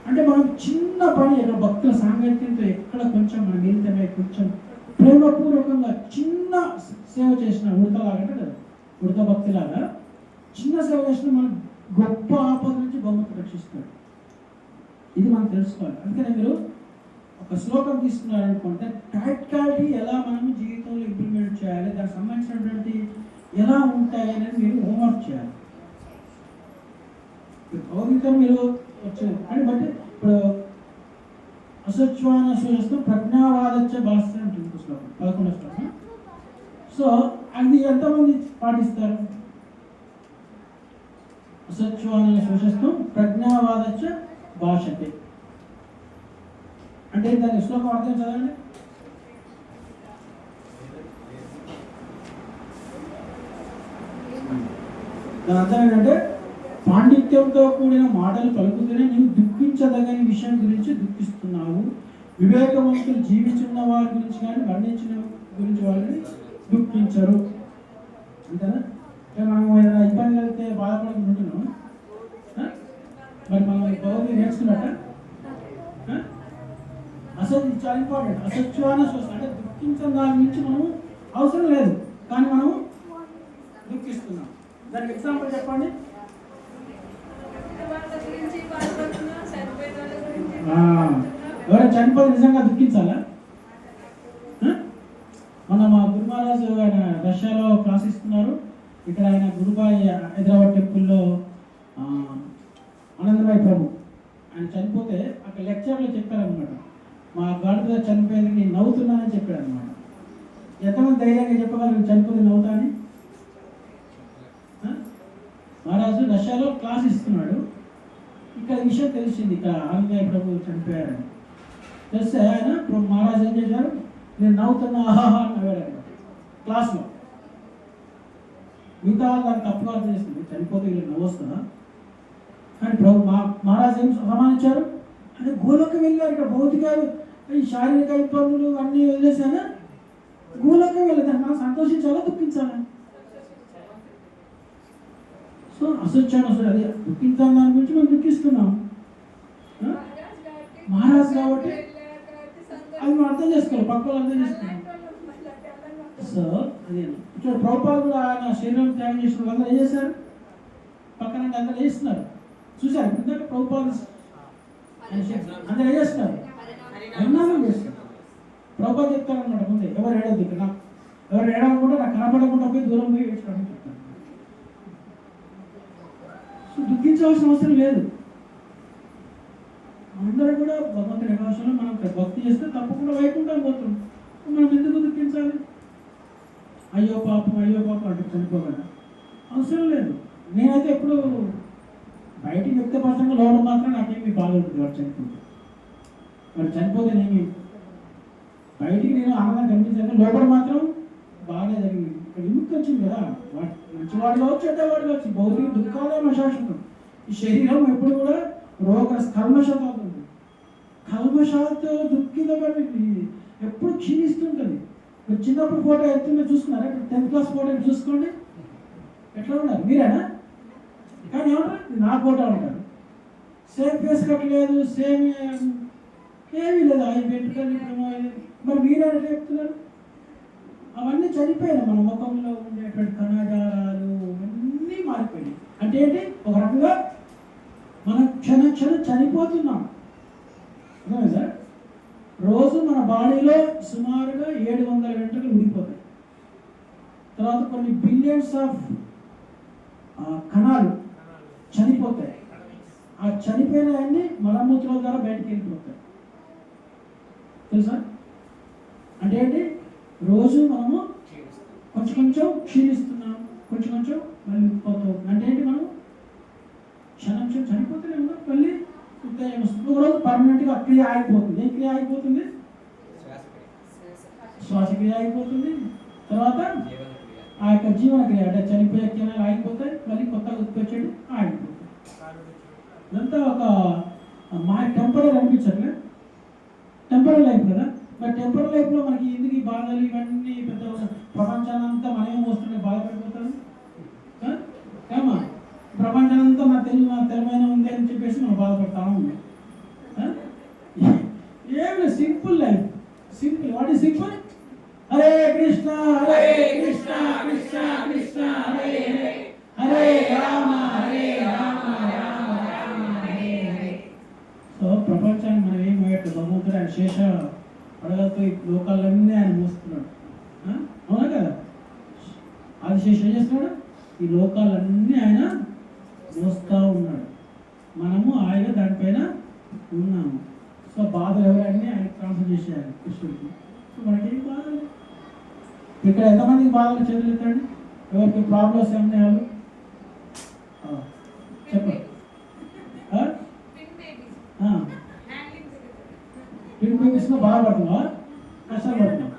అంటే మనం చిన్న పని ఎక్కడ భక్తుల సాంగత్యంతో ఎక్కడ కొంచెం మనం వెళ్తే కొంచెం ప్రేమపూర్వకంగా చిన్న సేవ చేసిన ఉడత భక్తిలాగా చిన్న సేవ చేసిన మనం గొప్ప ఆపద నుంచి భగవంతుడు రక్షిస్తాడు. ఇది మనం తెలుసుకోవాలి. అందుకనే మీరు ఒక శ్లోకం తీసుకున్నారనుకుంటే ప్రాక్టికాలిటీ ఎలా మనం జీవితంలో ఇంప్లిమెంట్ చేయాలి, దానికి సంబంధించినటువంటి ఎలా ఉంటాయి అనేది మీరు హోంవర్క్ చేయాలి. భగవద్గీత మీరు వచ్చేది కానీ బట్టి ఇప్పుడు అసత్వాన సూచిస్తూ ప్రజ్ఞావాదచ్చ భాష ఉంటుంది పుస్తకం 11వ శ్లోకం. సో అది ఎంతమంది పాటిస్తారు? అసత్వాన సూచిస్తూ ప్రజ్ఞావాదచ్చ భాషతే అంటే దాని శ్లోకం అర్థం చదవండి. దాని అర్థం ఏంటంటే పాండిత్యంతో కూడిన మాటలు పలుకుతూనే నీవు దుఃఖించదగని విషయం గురించి దుఃఖిస్తున్నావు. వివేకవంతులు జీవించిన వారి గురించి కానీ వర్ణించిన గురించి వాళ్ళని దుఃఖించరు. అంతేనా? మనం ఏదైనా ఇబ్బంది కలిగితే బాధపడుకుంటున్నాం, మరి మనం భగవద్గీత నేర్చుకున్నట్ట. అసలు చాలా ఇంపార్టెంట్. అసత్వాన చూస్తాం అంటే దుఃఖించిన దాని గురించి మనం అవసరం లేదు, కానీ మనం దుఃఖిస్తున్నాం. దానికి ఎగ్జాంపుల్ చెప్పండి. ఎవరైనా చనిపోతే నిజంగా దుఃఖించాలా? మన మా గురు మహారాజు ఆయన రష్యాలో క్లాస్ ఇస్తున్నారు. ఇక్కడ ఆయన గురుబాయ్ హైదరాబాద్ టెంపుల్లో ఆనందమయ ప్రభు ఆయన చనిపోతే అక్కడ లెక్చర్లో చెప్పారనమాట, మా గాడిద చనిపోయింది నేను నవ్వుతున్నానని చెప్పాడు అనమాట. ఎంతమంది ధైర్యంగా చెప్పగలరు చనిపోతే నవ్వుతా అని? మహారాజు రష్యాలో క్లాస్ ఇస్తున్నాడు. ఇక్కడ విషయం తెలిసింది, ఇక్కడ ఆనందమయ ప్రభు చనిపోయారని తెలిస్తే ఆయన మహారాజు ఏం చేశారు, నేను నవ్వుతున్నా ఆహాహా అని నవ్వాడు అనమాట క్లాస్లో. మిగతా వాళ్ళు దాన్ని తప్పుగా అర్థం చేస్తుంది, చనిపోతే వీళ్ళు నవ్వు వస్తుందా? కానీ ప్రభు మహారాజు ఏం సమానించారు అంటే గోలోకి వెళ్ళారు. ఇక్కడ భౌతిక ఈ శారీరక ఇబ్బందులు అన్నీ వదిలేసానా గోలోకి వెళ్ళదు. మనం సంతోషించాలా దుఃఖించాలా? సో అసత్యాన్ని అసలు అదే దుఃఖించాలి, దాని గురించి మనం దుఃఖిస్తున్నాం. మహారాజు కాబట్టి అది మనం అర్థం చేసుకోవాలి, పక్కన అర్థం చేసుకోవాలి. సో అదే ఇక్కడ ప్రభుపాలు కూడా ఆయన శరీరం త్యాగం చేసిన అందరూ ఏం చేశారు? పక్కన అందరూ వేస్తున్నారు, చూసారు ఇందాక ప్రభుపాలు అందరూ ఏం చేస్తున్నారు? అన్నానం చేస్తారు. ప్రభుపాలు చెప్తారనమాట ముందే, ఎవరు ఏడవద్దు ఇక్కడ, ఎవరు ఏడవకుండా నాకు కనపడకుండా పోయి దూరం పోయి వేసుకోవడం చెప్తారు. సో దుఃఖించవలసిన అవసరం లేదు. అందరూ కూడా భగవంతుడి నివాసంలో మనం భక్తి చేస్తే తప్పకుండా వైకుంఠం పోతున్నాం. మనం ఎందుకు దుఃఖించాలి? అయ్యో పాపం అంటే చనిపోగలరా? అవసరం లేదు. నేనైతే ఎప్పుడు బయటికి వ్యక్తపరచంగా లోపల మాత్రం నాకేమి బాగుంటుంది వాడు చనిపోతే. వాడు చనిపోతేనేమి బయటికి నేను ఆనందం కనిపించాను, లోపల మాత్రం బాగా జరిగింది. ఇక్కడ విముక్తి వచ్చింది కదా, మంచివాడు కావచ్చు చెడ్డవాడు కావచ్చు, భౌతిక దుఃఖాలే అశాశ్వతం. ఈ శరీరం ఎప్పుడు కూడా కల్మషాతో అవుతుంది, కల్మషాతో దుఃఖితపడి ఎప్పుడు క్షీణిస్తుంటుంది. మీరు చిన్నప్పుడు ఫోటో ఎత్తుందో చూసుకున్నారా? ఇప్పుడు 10th క్లాస్ ఫోటో చూసుకోండి, ఎట్లా ఉన్నారు? మీరేనా? కానీ ఏమంటారు నా ఫోటో ఉంటారు, సేమ్ ఫేస్ కట్టలేదు, సేమ్ ఏమీ లేదు, అవి పెట్టుకొని మరి మీరే ఎట్లా చెప్తున్నారు? అవన్నీ చనిపోయినాయి. మన ముఖంలో ఉండేటువంటి కణజాలాలు అన్నీ మారిపోయినాయి. అంటే ఏంటి? ఒక రకంగా మనం క్షణం చనిపోతున్నాం. అర్థమైందా? రోజు మన బాడీలో సుమారుగా 700 వెంట్రుకలు ఊడిపోతాయి. తర్వాత కొన్ని బిలియన్స్ ఆఫ్ కణాలు చనిపోతాయి. ఆ చనిపోయినవన్నీ మలమూత్రాల ద్వారా బయటకు వెళ్ళిపోతాయి. తెలుసా? అంటే ఏంటి? రోజు మనము కొంచెం క్షీణిస్తున్నాం, కొంచెం మళ్ళీ పోతాం. అంటే ఏంటి? మనం క్షణం చనిపోతూనే ఉన్నాం, మళ్ళీ ఉత్తేజం వస్తుంది. ఒకరోజు పర్మనెంట్గా క్రియ ఆగిపోతుంది. ఏ క్రియ ఆగిపోతుంది? శ్వాసక్రియ ఆగిపోతుంది. తర్వాత ఆ యొక్క జీవన క్రియ అంటే చనిపోయే క్రియలు ఆగిపోతాయి, మళ్ళీ కొత్తగా ఉత్పత్తి ఆగిపోతాయి. ఇదంతా ఒక మా టెంపరీ అనిపించట్లే, టెంపరీ లైఫ్ కదా. మరి టెంపరీ లైఫ్లో మనకి ఎందుకు ఈ బాధలు ఇవన్నీ పెద్ద ప్రపంచాన్ని అంతా మనమే మోస్తుంటే బాధపడిపోతారు ఏమా? ప్రపంచానంతా నా తెలమైన ఉంది అని చెప్పేసి మనం బాధపడతాము. ఏమి simple life, simple. What is simple? Hare Krishna Hare Krishna Krishna Krishna Hare Hare, Hare Rama Rama Hare Hare. So ప్రపంచాన్ని మనం ఏం మోయట్టు, భగవంతుడు ఆయన శేష అడగలతో ఈ లోకాలన్నీ ఆయన మోస్తున్నాడు. అవునా కదా? అది శేషం ఏం చేస్తున్నాడు? ఈ లోకాలన్నీ ఆయన మోస్తూ ఉన్నాడు. మనము ఆయన దానిపైన ఉన్నాము. సో బాధలు ఎవరన్నీ ఆయన ట్రాన్స్ఫర్ చేసేయాలి కృష్ణుడికి. సో మనకేం బాధలు ఇక్కడ ఎంతమందికి బాధలు చదువుతాండి? ఎవరికి ప్రాబ్లమ్స్ ఏమన్నా వాళ్ళు చెప్పండి. ట్విన్ బేబీస్లో బాధపడుతున్నావా, కష్టాలు పడుతున్నావా?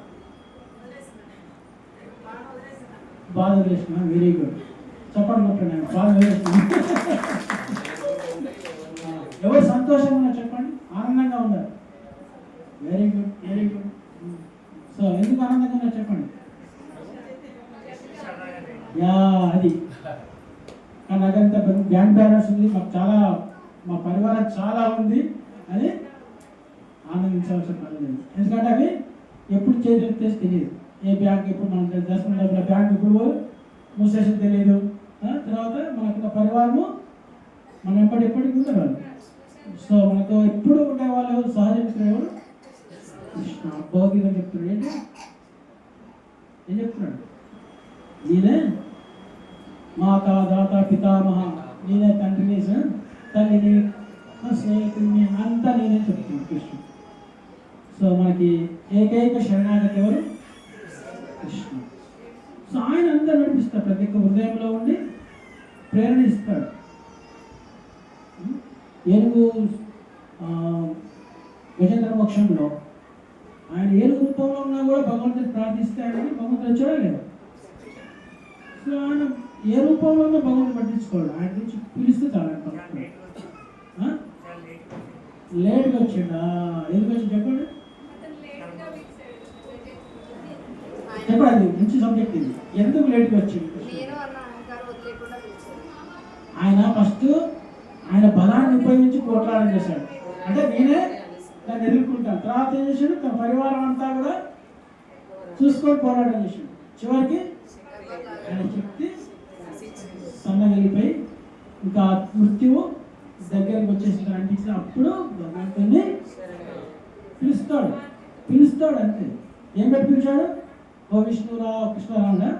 బాధ వదిలేసిన, వెరీ గుడ్. చెప్పండి కొట్టండి, బాధ వదిలేసిన. ఎవరు సంతోషంగా ఉన్నారు చెప్పండి, ఆనందంగా ఉన్నారు. Very good, very good. So ఎందుకు ఆనందంగా ఉన్నారు చెప్పండి. యా అది కానీ అదంతా గ్రాండ్ పేరెంట్స్ ఉంది, మాకు చాలా, మా పరివారం చాలా ఉంది అని ఆనందించవలసిన పని లేదు. ఎందుకంటే అవి ఎప్పుడు చేతులు తెసి తెలియదు. ఏ బ్యాంక్ ఎప్పుడు మనం చేసుకున్న డబ్బుల బ్యాంక్ ఇప్పుడు మూసేషన్ తెలియదు. తర్వాత మనకున్న పరివారము మనం ఎప్పటికీ ఉండేవాళ్ళు. సో మనతో ఎప్పుడు ఉండేవాళ్ళు సహజ మిత్రులు ఎవరు? కృష్ణ. భౌతిక చెప్తున్నాడు ఏంటి, ఏం చెప్తున్నాడు? నేనే మాత దాత పితామహ, నేనే తండ్రిని తల్లిని స్నేహితుడిని అంతా నేనే చెప్తున్నాను కృష్ణ. సో మనకి ఏకైక శరణాగతి ఎవరు? కృష్ణ. సో ఆయన అంతా నడిపిస్తాడు, ప్రతి ఒక్క హృదయంలో ఉండి ప్రేరణ ఇస్తాడు. ఏనుగు గజేంద్ర మోక్షంలో ఆయన ఏనుగు రూపంలో ఉన్నా కూడా భగవంతుని ప్రార్థిస్తే ఆయనకి భగవంతుడు వచ్చాడా లేదా? సో ఆయన ఏ రూపంలో ఉన్నా భగవంతుని పట్టించుకోడు, ఆయన గురించి పిలిస్తే చాలా లేట్గా వచ్చిండా? ఎందుకు వచ్చి చెప్పండి చెప్పండి, అది మంచి సబ్జెక్ట్. ఇది ఎందుకు లేట్గా వచ్చింది? ఆయన ఫస్ట్ ఆయన బలాన్ని ఉపయోగించి పోట్లాడడం చేశాడు. అంటే నేనే దాన్ని ఎదుర్కొంటాను. తర్వాత ఏం చేశాడు? తన పరివారం అంతా కూడా చూసుకొని పోరాటం చేశాడు. చివరికి ఆయన శక్తి సన్నగిలిపోయి ఇంకా మృత్యువు దగ్గరికి వచ్చేసి అంటించిన అప్పుడు భగవంతుని పిలుస్తాడు అంతే. ఏం పెట్టి పిలిచాడు? ఓ విష్ణురా కృష్ణరావుడా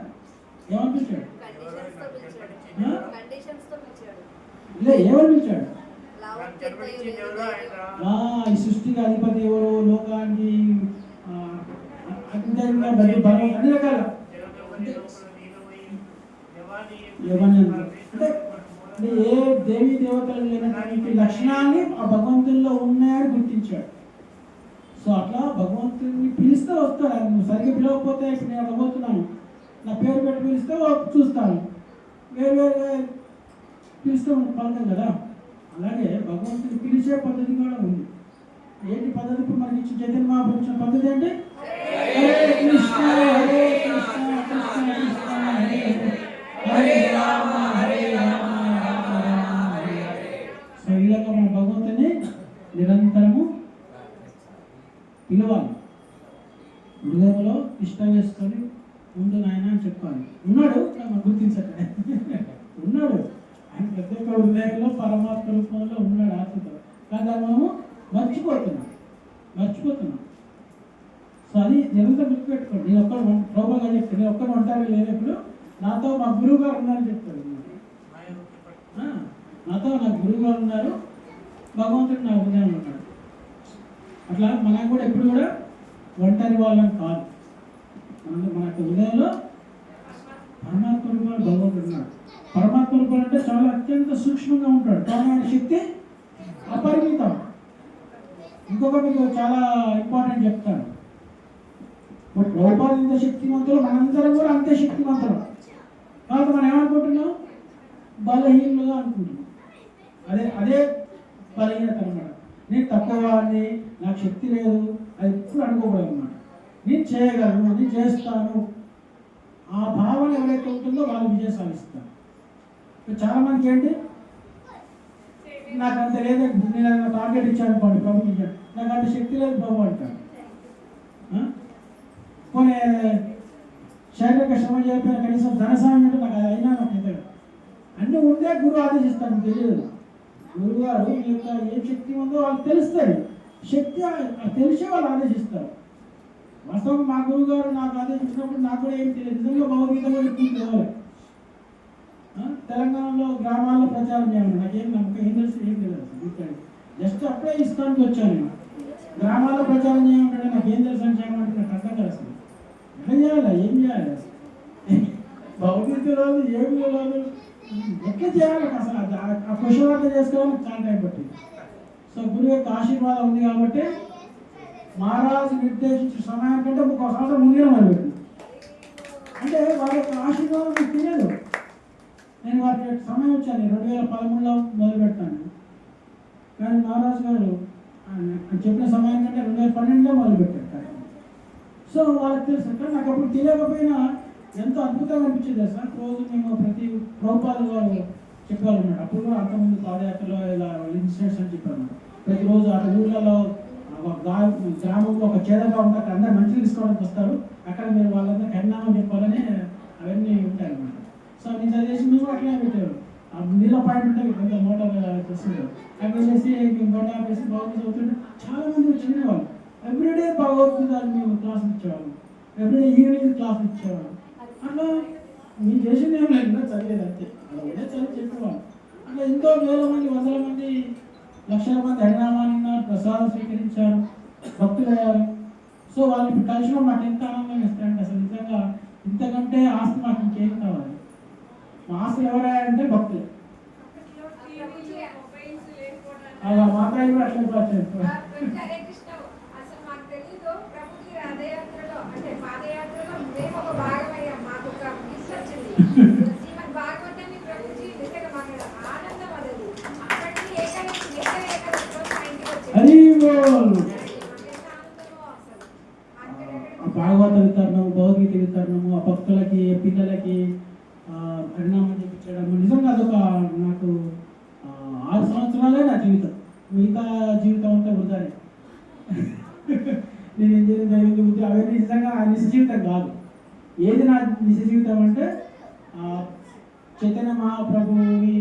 ఏమని పిలిచాడు? లే ఏమని పిలిచాడు? ఈ సృష్టికి అధిపతి ఎవరు, లోకానికి అన్ని రకాల అంటే ఏ దేవీ దేవతలు లేనటువంటి లక్షణాన్ని ఆ భగవంతుల్లో ఉన్నాయని గుర్తించాడు. సో అట్లా భగవంతుని పిలిస్తే వస్తాడు. ఆయన సరిగ్గా పిలవకపోతే ఇప్పుడు నేను అట్లా పోతున్నాను, నా పేరు పెట్టి పిలిస్తే చూస్తాను, వేరువేరుగా పిలిస్తే పలకం కదా. అలాగే భగవంతుని పిలిచే పద్ధతి కూడా ఉంది. ఏంటి పద్ధతి? ఇప్పుడు మనకి ఇచ్చిన చైతన్య మహాప్రభు ఇచ్చిన పద్ధతి ఏంటి? హరే కృష్ణ హరే కృష్ణ కృష్ణ కృష్ణ హరే హరే రామ హరే రామ రామ రామ హరే హరే. సో ఈ విధంగా మన భగవంతుని నిరంతరము పిలవాలి. హృదయంలో ఇష్ట వేసుకొని ముందు నాయన అని చెప్పాలి. ఉన్నాడు మనం గుర్తించట్లే, ఉన్నాడు ఆయన ప్రతి ఒక్క హృదయంలో పరమాత్మ రూపంలో ఉన్నాడు ఆత్మతో. కానీ దాన్ని మనము మర్చిపోతున్నాం. సో అది నిరంతరం గుర్తుపెట్టుకోండి. నేను ఒక్కడు ప్రోగ్రాంగా చెప్తాను, నేను ఒక్కడు ఉంటాను లేనప్పుడు నాతో మా గురువు గారు ఉన్నారని చెప్తాడు. నాతో నా గురువు గారు ఉన్నారు, భగవంతుడు నా హృదయంలో ఉన్నాడు. అట్లా మనం కూడా ఎప్పుడు కూడా ఒంటరి వాళ్ళని కాదు. మన హృదయంలో పరమాత్మ రూపంలో భగవంతుడు ఉన్నాడు. పరమాత్మ రూపం అంటే చాలా అత్యంత సూక్ష్మంగా ఉంటాడు, కానీ ఆయన శక్తి అపరిమితం. ఇంకొకటి చాలా ఇంపార్టెంట్ చెప్తాను. ఇప్పుడు ప్రభుపాద ఎంత శక్తివంతులు, మనందరం కూడా అంతే శక్తివంతులు. కాబట్టి మనం ఏమనుకుంటున్నాం? బలహీనులుగా అనుకుంటున్నాం. అదే బలహీనత అన్నమాట. నేను తక్కువని, నాకు శక్తి లేదు, అది ఎప్పుడు అనుకోకూడదు అన్నమాట. నేను చేయగలను, నేను చేస్తాను, ఆ భావన ఎవరైతే ఉంటుందో వాళ్ళు విజయం సాధిస్తారు. చాలా మందికి ఏంటి, నాకు అంత లేదు, నేను టార్గెట్ ఇచ్చాను అనుకోండి, ప్రభు ఇచ్చాను, నాకు అంత శక్తి లేదు ప్రభు అంటాను. కొన్ని శారీరక శ్రమ చేయకపోయినా కనీసం ధనసాయం అంటే నాకు అది అయినా నాకు తెలియదు. అన్నీ ఉందే గురువు ఆదేశిస్తాను, తెలియదు. గురువు గారు మీ యొక్క ఏ శక్తి ఉందో వాళ్ళు తెలుస్తుంది. శక్తి తెలిసే వాళ్ళు ఆదేశిస్తారు. వాస్తవంగా మా గురువు గారు నాకు ఆదేశించినప్పుడు నాకు కూడా ఏం తెలియదు. నిజంగా భగవద్గీత కూడా చెప్తుంది. తెలంగాణలో గ్రామాల్లో ప్రచారం చేయాలి, నాకేం నమ్మకం ఏం తెలుసు, ఏం తెలియదు. జస్ట్ అప్పుడే ఇస్తానికి వచ్చాను. గ్రామాల్లో ప్రచారం చేయమంటే నాకు ఏం తెలుసు అని చేయమంటే నాకు అర్థం కాదు అసలు. ఎట్లా చేయాలి, ఏం చేయాలి అసలు, భౌతిక రోజు ఏమి రోజు ఎట్లా చేయాలి అసలు ఆ క్వశ్చన్ అర్థం చేసుకోవడానికి చాలా టైం పట్టింది. సో గురువు యొక్క ఆశీర్వాదం ఉంది కాబట్టి మహారాజు నిర్దేశించిన సమయం కంటే ఒక సంవత్సరం ముందుగా మొదలుపెట్టింది. అంటే వారి యొక్క ఆశీర్వాదం నాకు తెలియదు. నేను వారికి సమయం వచ్చాను 2013లో మొదలు పెట్టాను. కానీ మహారాజు గారు చెప్పిన సమయం కంటే 2012లో మొదలు పెట్టారు కార్యక్రమం. సో వాళ్ళకి తెలుసు. కానీ నాకు అప్పుడు తెలియకపోయినా ఎంతో అద్భుతంగా అనిపించింది సార్. రోజు మేము ప్రతి ప్రభుపాదులు గారు చెప్పాలన్నాడు. అప్పుడు కూడా అంతకుముందు పాదయాత్రలో ఇలా ఇన్సిడెంట్స్ అని చెప్పారు. ప్రతిరోజు అక్కడ ఊళ్ళలో గ్రామంలో ఒక చేదగా ఉంటే అక్కడ అందరూ మంచిగా తీసుకోవడానికి వస్తారు. అక్కడ మీరు వాళ్ళందరూ కన్నామని చెప్పాలని అవన్నీ ఉంటాయి అన్నమాట. సో నేను చదివేసి మేము అట్లనే పెట్టారు. ఆ నీళ్ళ పాయింట్ ఉంటాయి కొంత మోటార్ చేస్తుంటారు. అక్కడ చేసి గొడ్డ వేసి బాగుంది చదువుతుంటే చాలా మంది వచ్చిన వాళ్ళు. ఎవ్రీడే భగవద్గీతలు మేము క్లాసులు ఇచ్చేవాళ్ళం. ఎవ్రీడే ఈవినింగ్ క్లాసులు ఇచ్చేవాళ్ళం. అట్లా మీరు చేసింది ఏం లేదు, చదివేది అంతే. అలా ఉండే చదివి చెప్పేవాళ్ళు. అట్లా ఎంతో వేల మంది, వందల మంది, లక్షల మంది హరినామాన్ని ప్రసాదం స్వీకరించారు, భక్తులయ్యారు. సో వాళ్ళు ఇప్పుడు కలిసిన మాకు ఎంత ఆనందం ఇస్తారంటే అసలు నిజంగా ఇంతకంటే ఆస్తి మాకు ఇంకేం కావాలి. మా ఆస్తి ఎవరయ్యారంటే భక్తులు. అలా మాతాయి కూడా అట్లా చేస్తారు. భాగవత వితరణము, భౌతిక వితరణము, ఆ భక్తులకి, పిల్లలకి పరిణామం చెప్పించడం నిజంగా అదొక నాకు 6 సంవత్సరాలే నా జీవితం. మిగతా జీవితం అంతా వృధానే. నేను ఇంజనీరింగ్ చదివింది ఉద్యోగం అవన్నీ నిజంగా నిజ జీవితం కాదు. ఏది నా నిజ జీవితం అంటే చైతన్య మహాప్రభుని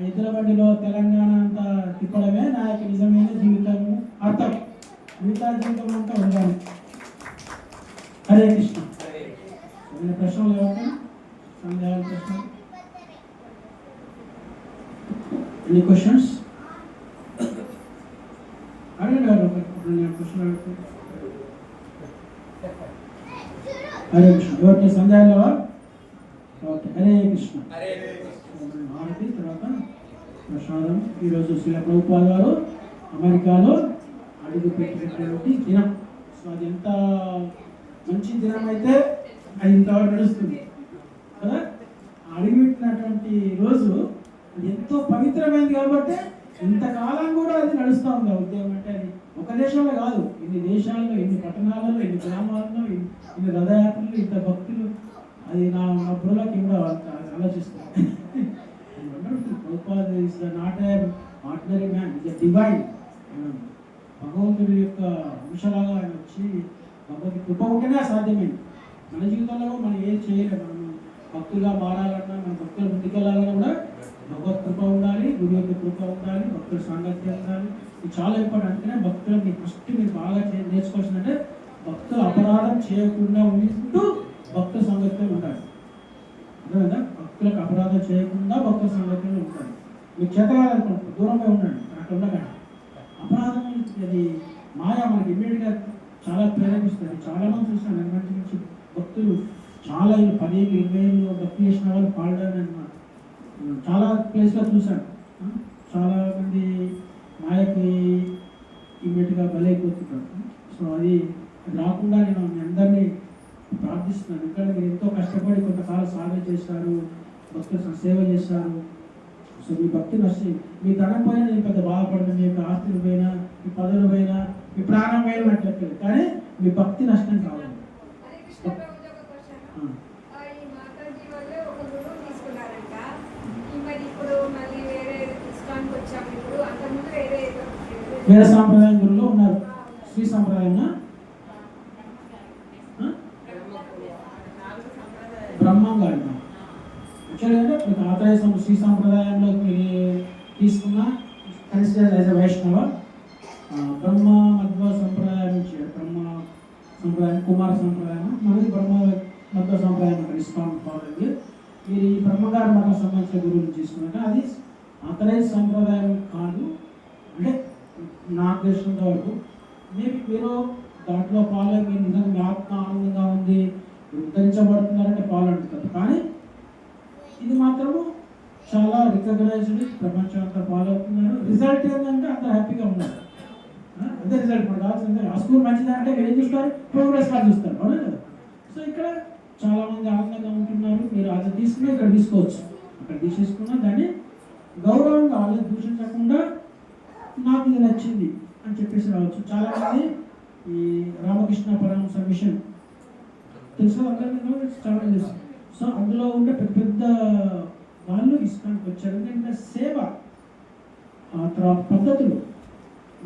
ఎద్దుల బండిలో తెలంగాణ అంతా తిప్పడమే నా యొక్క నిజమైన జీవితము అర్థం. మిగతా జీవితం అంతా వృధానే. హరే కృష్ణ. ప్రశ్నలు ఏమంటే సందేహాలు, ప్రశ్నలు, ఎనీ క్వశ్చన్స్ అడగండి. క్వశ్చన్ అడుగుతుంది. హరే కృష్ణ. ఎవరికి సందేహాలు లేవా? ఓకే. హరే కృష్ణ. ఆరతి తర్వాత ప్రసాదం. ఈరోజు శ్రీ ప్రభుపాద గారు అమెరికాలో అడుగు పెట్టినటువంటి దినం. సో అది ఎంత మంచి దినం అయితే అది ఇంతవరకు నడుస్తుంది కదా. అడుగుపెట్టినటువంటి రోజు అది ఎంతో పవిత్రమైనది కాబట్టి ఇంతకాలం కూడా అది నడుస్తూ ఉంది. ఉద్యోగం అంటే అది ఒక దేశంలో కాదు, ఇన్ని దేశాల్లో, ఇన్ని పట్టణాలలో, ఇన్ని గ్రామాల్లో, ఇన్ని రథయాత్రలు, ఇంత భక్తులు. అది నా బుర్రలోకి కూడా ఆలోచిస్తాను. Not ordinary man, is divine. భగవంతుడి యొక్క అంశలాగా ఆయన వచ్చి భగవద్గీత కృప ఉంటేనే సాధ్యమైంది. మన జీవితంలో మనం ఏం చేయలేము. మనం భక్తులుగా మారాలన్నా, మన భక్తులు ముందుకెళ్ళాలన్నా కూడా భగవత్ కృప ఉండాలి, గురువు యొక్క కృప ఉండాలి, భక్తుల సాంగత్యం ఉండాలి. ఇది చాలా ఇంపార్టెంట్. అందుకనే భక్తులని ఫస్ట్ మీరు బాగా నేర్చుకోవాల్సిందంటే భక్తులు అపరాధం చేయకుండా ఉంటూ భక్తుల సాంగత్యం ఉండాలి. అర్థమైందా? భక్తులకు అపరాధం చేయకుండా భక్తుల సాంగత్యం ఉంటారు. మీకు చేతగాలనుకుంటారు, దూరంగా ఉండండి, అక్కడ ఉండకండి. అపరాధం అది మాయా మనకి ఇమ్మీడియట్గా చాలా ప్రేరేపిస్తుంది. చాలా మంది చూస్తాను ఎన్నింటి నుంచి భక్తులు చాలా 10 ఏళ్ళు 20 ఏళ్ళు భక్తి చేసిన వాళ్ళు పాడడానికి అనమాట. చాలా ప్లేస్లో చూశాను. చాలా మంది మాయకి ఇమ్మీడియట్గా బలైపోతున్నారు. సో అది రాకుండా నేను మీ అందరినీ ప్రార్థిస్తున్నాను. ఎందుకంటే మీరు ఎంతో కష్టపడి కొంతకాలం సాధన చేశారు, భక్తుల సేవ చేశారు. సో మీ భక్తి నష్టం, మీ ధనం పైన నేను పెద్ద బాధపడను, మీ యొక్క ఆస్తులు పైన, మీ పదవుల పైన, మీ ప్రాణం పైన నాకు లెక్కలేదు. కానీ మీ భక్తి నష్టం కావాలి. వేరే సాంప్రదాయం గురువులో ఉన్నారు. శ్రీ సాంప్రదాయంగా బ్రహ్మంగా యాక్చువల్గా అంటే మీకు ఆత్రేయ శ్రీ సాంప్రదాయంలో తీసుకున్న కన్సిడర్ యాజ్ ఎ వైష్ణవ. బ్రహ్మ మధ్వ సంప్రదాయం నుంచి బ్రహ్మ సంప్రదాయం, కుమార సంప్రదాయం, మనది బ్రహ్మ మధ్వ సంప్రదాయం ఇస్కాన్ ఫాలోయింగ్. మీరు ఈ బ్రహ్మగారి మతం సంబంధించిన గురువులు తీసుకున్నాక అది ఆత్రేయ సంప్రదాయం కాదు. అంటే నాకు తెలిసినంత వరకు మీరు దాంట్లో ఫాలో అయ్యి మీరు నిజంగా మీ ఆత్మ ఆనందంగా ఉంది, ఉద్ధరించబడుతున్నారంటే ఫాలో అంటారు. కానీ ఇది మాత్రము చాలా రికగ్నైజ్డ్, ప్రపంచం అంతా ఫాలో అవుతున్నారు. రిజల్ట్ ఏంటంటే అంత హ్యాపీగా ఉన్నారు. అదే రిజల్ట్ మనకు కావాల్సిందే. ఆ స్కూల్ మంచిదంటే మీరు ఏం చూస్తారు? ప్రోగ్రెస్ కార్డు చూస్తారు, అవునా కదా? సో ఇక్కడ చాలా మంది ఆనందంగా ఉంటున్నారు. మీరు అది తీసుకుని ఇక్కడ తీసుకోవచ్చు. అక్కడ తీసేసుకున్నా దాన్ని గౌరవంగా వాళ్ళని దూషించకుండా నాకు ఇది నచ్చింది అని చెప్పేసి రావచ్చు. చాలా మంది ఈ రామకృష్ణ పరమహంస మిషన్ తెలుసు, అందరికీ చాలా తెలుసు. సో అందులో ఉండే పెద్ద పెద్ద వాళ్ళు ఇస్కాన్కి వచ్చారు. ఎందుకంటే సేవ, తర్వాత పద్ధతులు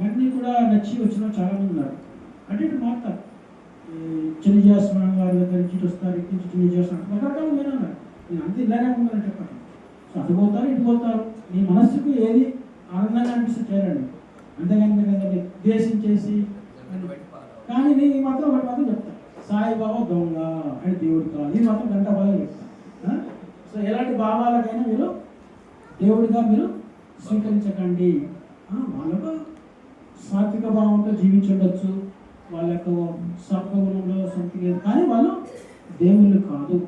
అన్నీ కూడా నచ్చి వచ్చిన చాలా మంది ఉన్నారు. అంటే ఇటు మారుతారు. చిన్నజీవాస్వామి వారి దగ్గర నుంచి ఇటు వస్తారు, ఇటు నుంచి చిన్నజీవాస్వామి రకరకాల మీరు ఉన్నారు. నేను అంత ఇలానే ఉన్నాను చెప్పండి. సో అటు పోతారు, ఇటు పోతారు. మీ మనస్సుకు ఏది ఆనందంగా అనిపిస్తే చేరండి. అంతేగాని మీరు ఉద్దేశించేసి. కానీ నేను ఈ మాత్రం ఒకటి మాత్రం చెప్తాను, సాయిబాబా దొంగ అని దేవుడు కాదు, ఇది మాత్రం గంట బాగా చెప్తాను. సో ఎలాంటి భావాలకైనా మీరు దేవుడిగా మీరు స్వీకరించకండి. వాళ్ళకు సాత్విక భావంతో జీవించవచ్చు, వాళ్ళ యొక్క సత్వగుణంలో సంతి లేదు, కానీ వాళ్ళు దేవుళ్ళు కాదు.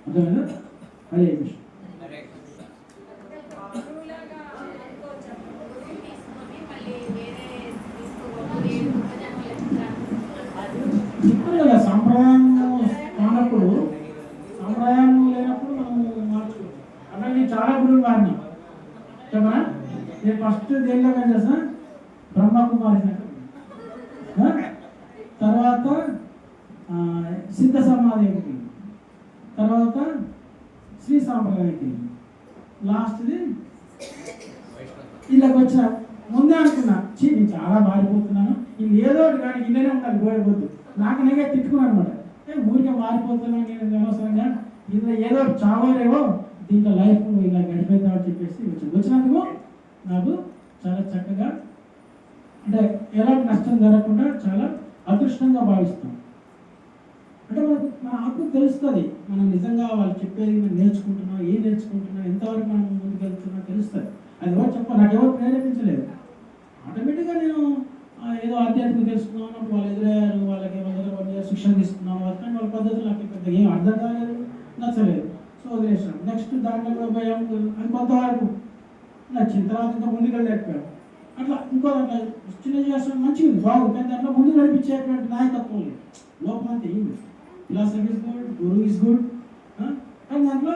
అర్థమైనా? హరే కృష్ణ. చెప్పారు కదా, సాంప్రదాయం కానప్పుడు, సాంప్రదాయం లేనప్పుడు మనం మార్చుకోవాలి. అట్లా నేను చాలా గురువులు వాడినా చెప్పనా. నేను ఫస్ట్ దేనిలో కానీ చేసా, బ్రహ్మకుమారి, తర్వాత సిద్ధ సమాధికి, తర్వాత శ్రీ సాంప్రదాయకి, లాస్ట్ది ఇళ్ళకి వచ్చిన. ముందే అనుకున్నా, నేను చాలా మారిపోతున్నాను, ఇది ఏదో ఒకటి కానీ ఇళ్ళనే ఉండాలి, పోయబోద్దు. నాకు నేనే తిట్టుకున్నాను అనమాట. ఊరికే మారిపోతున్నాను నేను అనవసరంగా, ఇందులో ఏదో చావరేవో, దీంట్లో లైఫ్ ఇలా గడిపోతామని చెప్పేసి వచ్చినందుకు నాకు చాలా చక్కగా, అంటే ఎలాంటి నష్టం జరగకుండా చాలా అదృష్టంగా భావిస్తాం. అంటే మనకు మన ఆత్మకు తెలుస్తుంది, మనం నిజంగా వాళ్ళు చెప్పేది మనం నేర్చుకుంటున్నాం, ఏం నేర్చుకుంటున్నాం, ఎంతవరకు మనం ముందుకు వెళ్తున్నాం తెలుస్తుంది. అది ఎవరు చెప్పాలి, నాకు ఎవరు ప్రేరేపించలేదు. ఆటోమేటిక్గా నేను ఏదో ఆధ్యాత్మిక తెలుసుకున్నాను, వాళ్ళు ఎదురయ్యారు, వాళ్ళకి వాళ్ళ దగ్గర 1 year శిక్షణ తీసుకున్నాను, కానీ వాళ్ళ పద్ధతులు నాకు పెద్దగా ఏం అర్థం కాలేదు, నచ్చలేదు. సో వదిలేసాను. నెక్స్ట్ దాంట్లో కూడా భయం అని కొంతవరకు నచ్చింది. తర్వాత ఇంకా ముందుకు వెళ్ళలేకపోయాను. అట్లా ఇంకో దాంట్లో చిన్న చేస్తాం మంచిగా ఉంది, బాగుంది, కానీ దాంట్లో ముందు నడిపించేటువంటి నాయకత్వం లేదు. లోపల అంతా ఏం లేదు. ఫిలాసఫీ ఇస్ గుడ్, గురువు ఇస్ గుడ్, కానీ దాంట్లో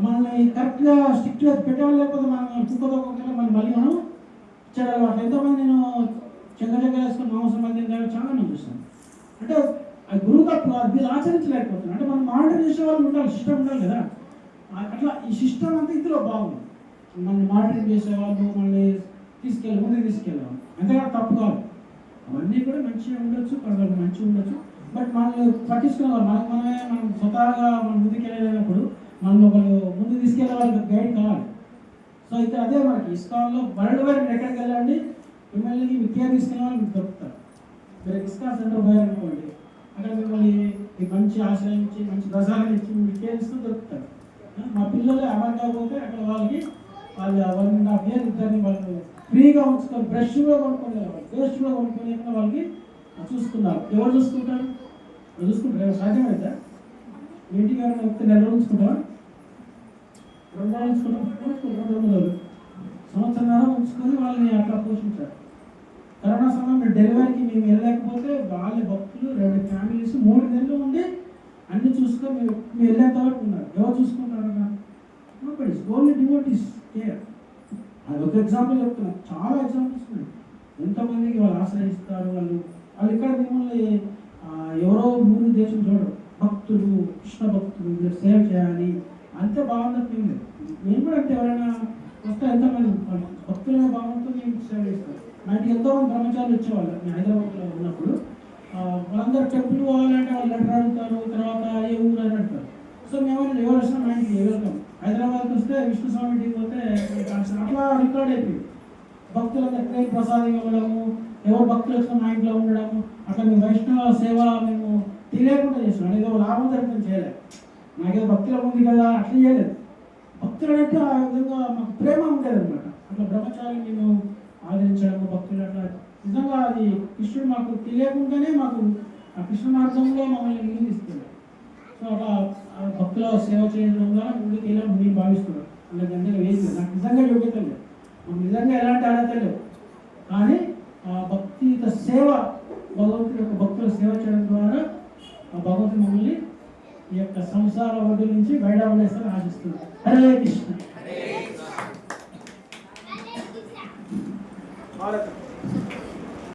మనల్ని కరెక్ట్గా స్ట్రిక్ట్గా పెట్టేవాళ్ళు, లేకపోతే మనం ఇంకొక మనం మళ్ళీ మనం చేయగలం. అట్లా ఎంతోమంది నేను చెంగ వేసుకుని మాంసం మంది చాలా మంది చూస్తాను. అంటే అది గురువు తప్పు, అది ఆచరించలేకపోతున్నాను. అంటే మనం మానిటర్ చేసే వాళ్ళు ఉండాలి, సిస్టమ్ ఉండాలి కదా. అట్లా ఈ సిస్టమ్ అంతా ఇందులో బాగుంది. మనల్ని మానిటరింగ్ చేసేవాళ్ళు, మనల్ని ముందుకు తీసుకెళ్ళాలి, అంతేకాదు తప్పు కాదు. అవన్నీ కూడా మంచిగా ఉండొచ్చు, కొందరు మంచిగా ఉండొచ్చు. బట్ మనల్ని పట్టించుకునే వాళ్ళు మనం స్వతహాగా మనం ముందుకు వెళ్ళలేనప్పుడు మనం ఒకరు ముందు తీసుకెళ్ళే వాళ్ళకి గైడ్ కావాలి. సో ఇక్కడ అదే మనకి ఇస్కాన్లో వరల్డ్ వైడ్ మీరు ఎక్కడికి వెళ్ళండి, మిమ్మల్ని మీ కేర్ తీసుకునే వాళ్ళు మీకు దొరుకుతారు. మీరు ఇస్కాన్ సెంటర్ పోయారనుకోండి, అక్కడ మిమ్మల్ని మీకు మంచి ఆశ్రయం ఇచ్చి, మంచి ప్రసాదం ఇచ్చి మీకు కేర్ ఇస్తూ దొరుకుతారు. మా పిల్లలు అమెరికా పోతే అక్కడ వాళ్ళకి వాళ్ళు 1.5 years ఇద్దరిని వాళ్ళు ఫ్రీగా ఉంచుకొని, బ్రష్ కూడా కొనుక్కోలేదు, పేస్ట్ కూడా కొనుక్కొని వాళ్ళకి చూసుకున్నారు. ఎవరు చూసుకుంటారు? చూసుకుంటారు. సాధ్యమైతే ఇంటికి ఎవరైనా వస్తే 2 రోజులు ఉంచుకుంటావా? 2 రోజులు ఉంచుకుంటాం, 2 రోజులు సంవత్సరం ఉంచుకొని వాళ్ళని అట్లా పోషించారు. కరోనా సమయంలో డెలివరీకి మేము వెళ్ళలేకపోతే వాళ్ళ భక్తులు 2 ఫ్యామిలీస్ 3 నెలలు ఉండి అన్ని చూసుకొని మేము వెళ్ళేంత వరకు ఉన్నారు. ఎవరు చూసుకుంటారు? Only devotees care. అది ఒక ఎగ్జాంపుల్ చెప్తున్నాను, చాలా ఎగ్జాంపుల్స్ ఉన్నాయి. ఎంతమందికి వాళ్ళు ఆశ్రయిస్తారు. వాళ్ళు ఇక్కడ మిమ్మల్ని ఎవరో మూడు దేశం చూడరు, భక్తులు, కృష్ణ భక్తులు, మీరు సేవ చేయాలి అంతే బాగుందని మేము లేదు. మేము కూడా అంటే ఎవరైనా వస్తే ఎంతమంది భక్తులనే భావంతో మేము సేవ చేస్తాం. నాకు ఎంతోమంది బ్రహ్మచారులు వచ్చేవాళ్ళు. నేను హైదరాబాద్లో ఉన్నప్పుడు వాళ్ళందరూ టెంపుల్ పోవాలంటే వాళ్ళు లెటర్ అడుగుతారు, తర్వాత ఏ ఊరు అని అంటారు. సో మేము ఎవరు వచ్చినా మా ఇంటికి వెళ్తాం. హైదరాబాద్కి వస్తే విష్ణు స్వామి ఇంటికి పోతే అట్లా రికార్డ్ అయిపోయింది. భక్తులందరూ ట్రైన్ ప్రసాదం ఇవ్వడము, ఎవరు భక్తులు వచ్చిన మా ఇంట్లో ఉండడము, అట్లా మేము వైష్ణవ సేవ మేము తెలియకుండా చేస్తున్నాం. ఏదో లాభం జరుగుతుంది చేయలేదు, నాకేదో భక్తుల ఉంది కదా అట్లా చేయలేదు. భక్తులు అంటే ఆ విధంగా మాకు ప్రేమ ఉండేది అనమాట. అట్లా బ్రహ్మచారి మేము ఆదరించడము, భక్తులు అట్లా నిజంగా అది కృష్ణుడు మాకు తెలియకుండానే మాకు ఆ కృష్ణ మార్గంలో మమ్మల్ని నిందిస్తున్నాడు. సో అలా భక్తుల సేవ చేయడం ద్వారా ముందుకు వెళ్ళాం నేను భావిస్తున్నాను. అలా గంటలు వేయలేదు, నాకు నిజంగా యోగ్యత లేదు, నాకు నిజంగా ఎలాంటి అర్హత లేదు. కానీ ఆ భక్తి సేవ, భగవంతుడి యొక్క భక్తుల సేవ చేయడం ద్వారా ఆ భగవంతుడు మమ్మల్ని ఈ యొక్క సంసార ఒడ్డు నుంచి బయట పడేస్తారని ఆశిస్తున్నాను. హరే కృష్ణ.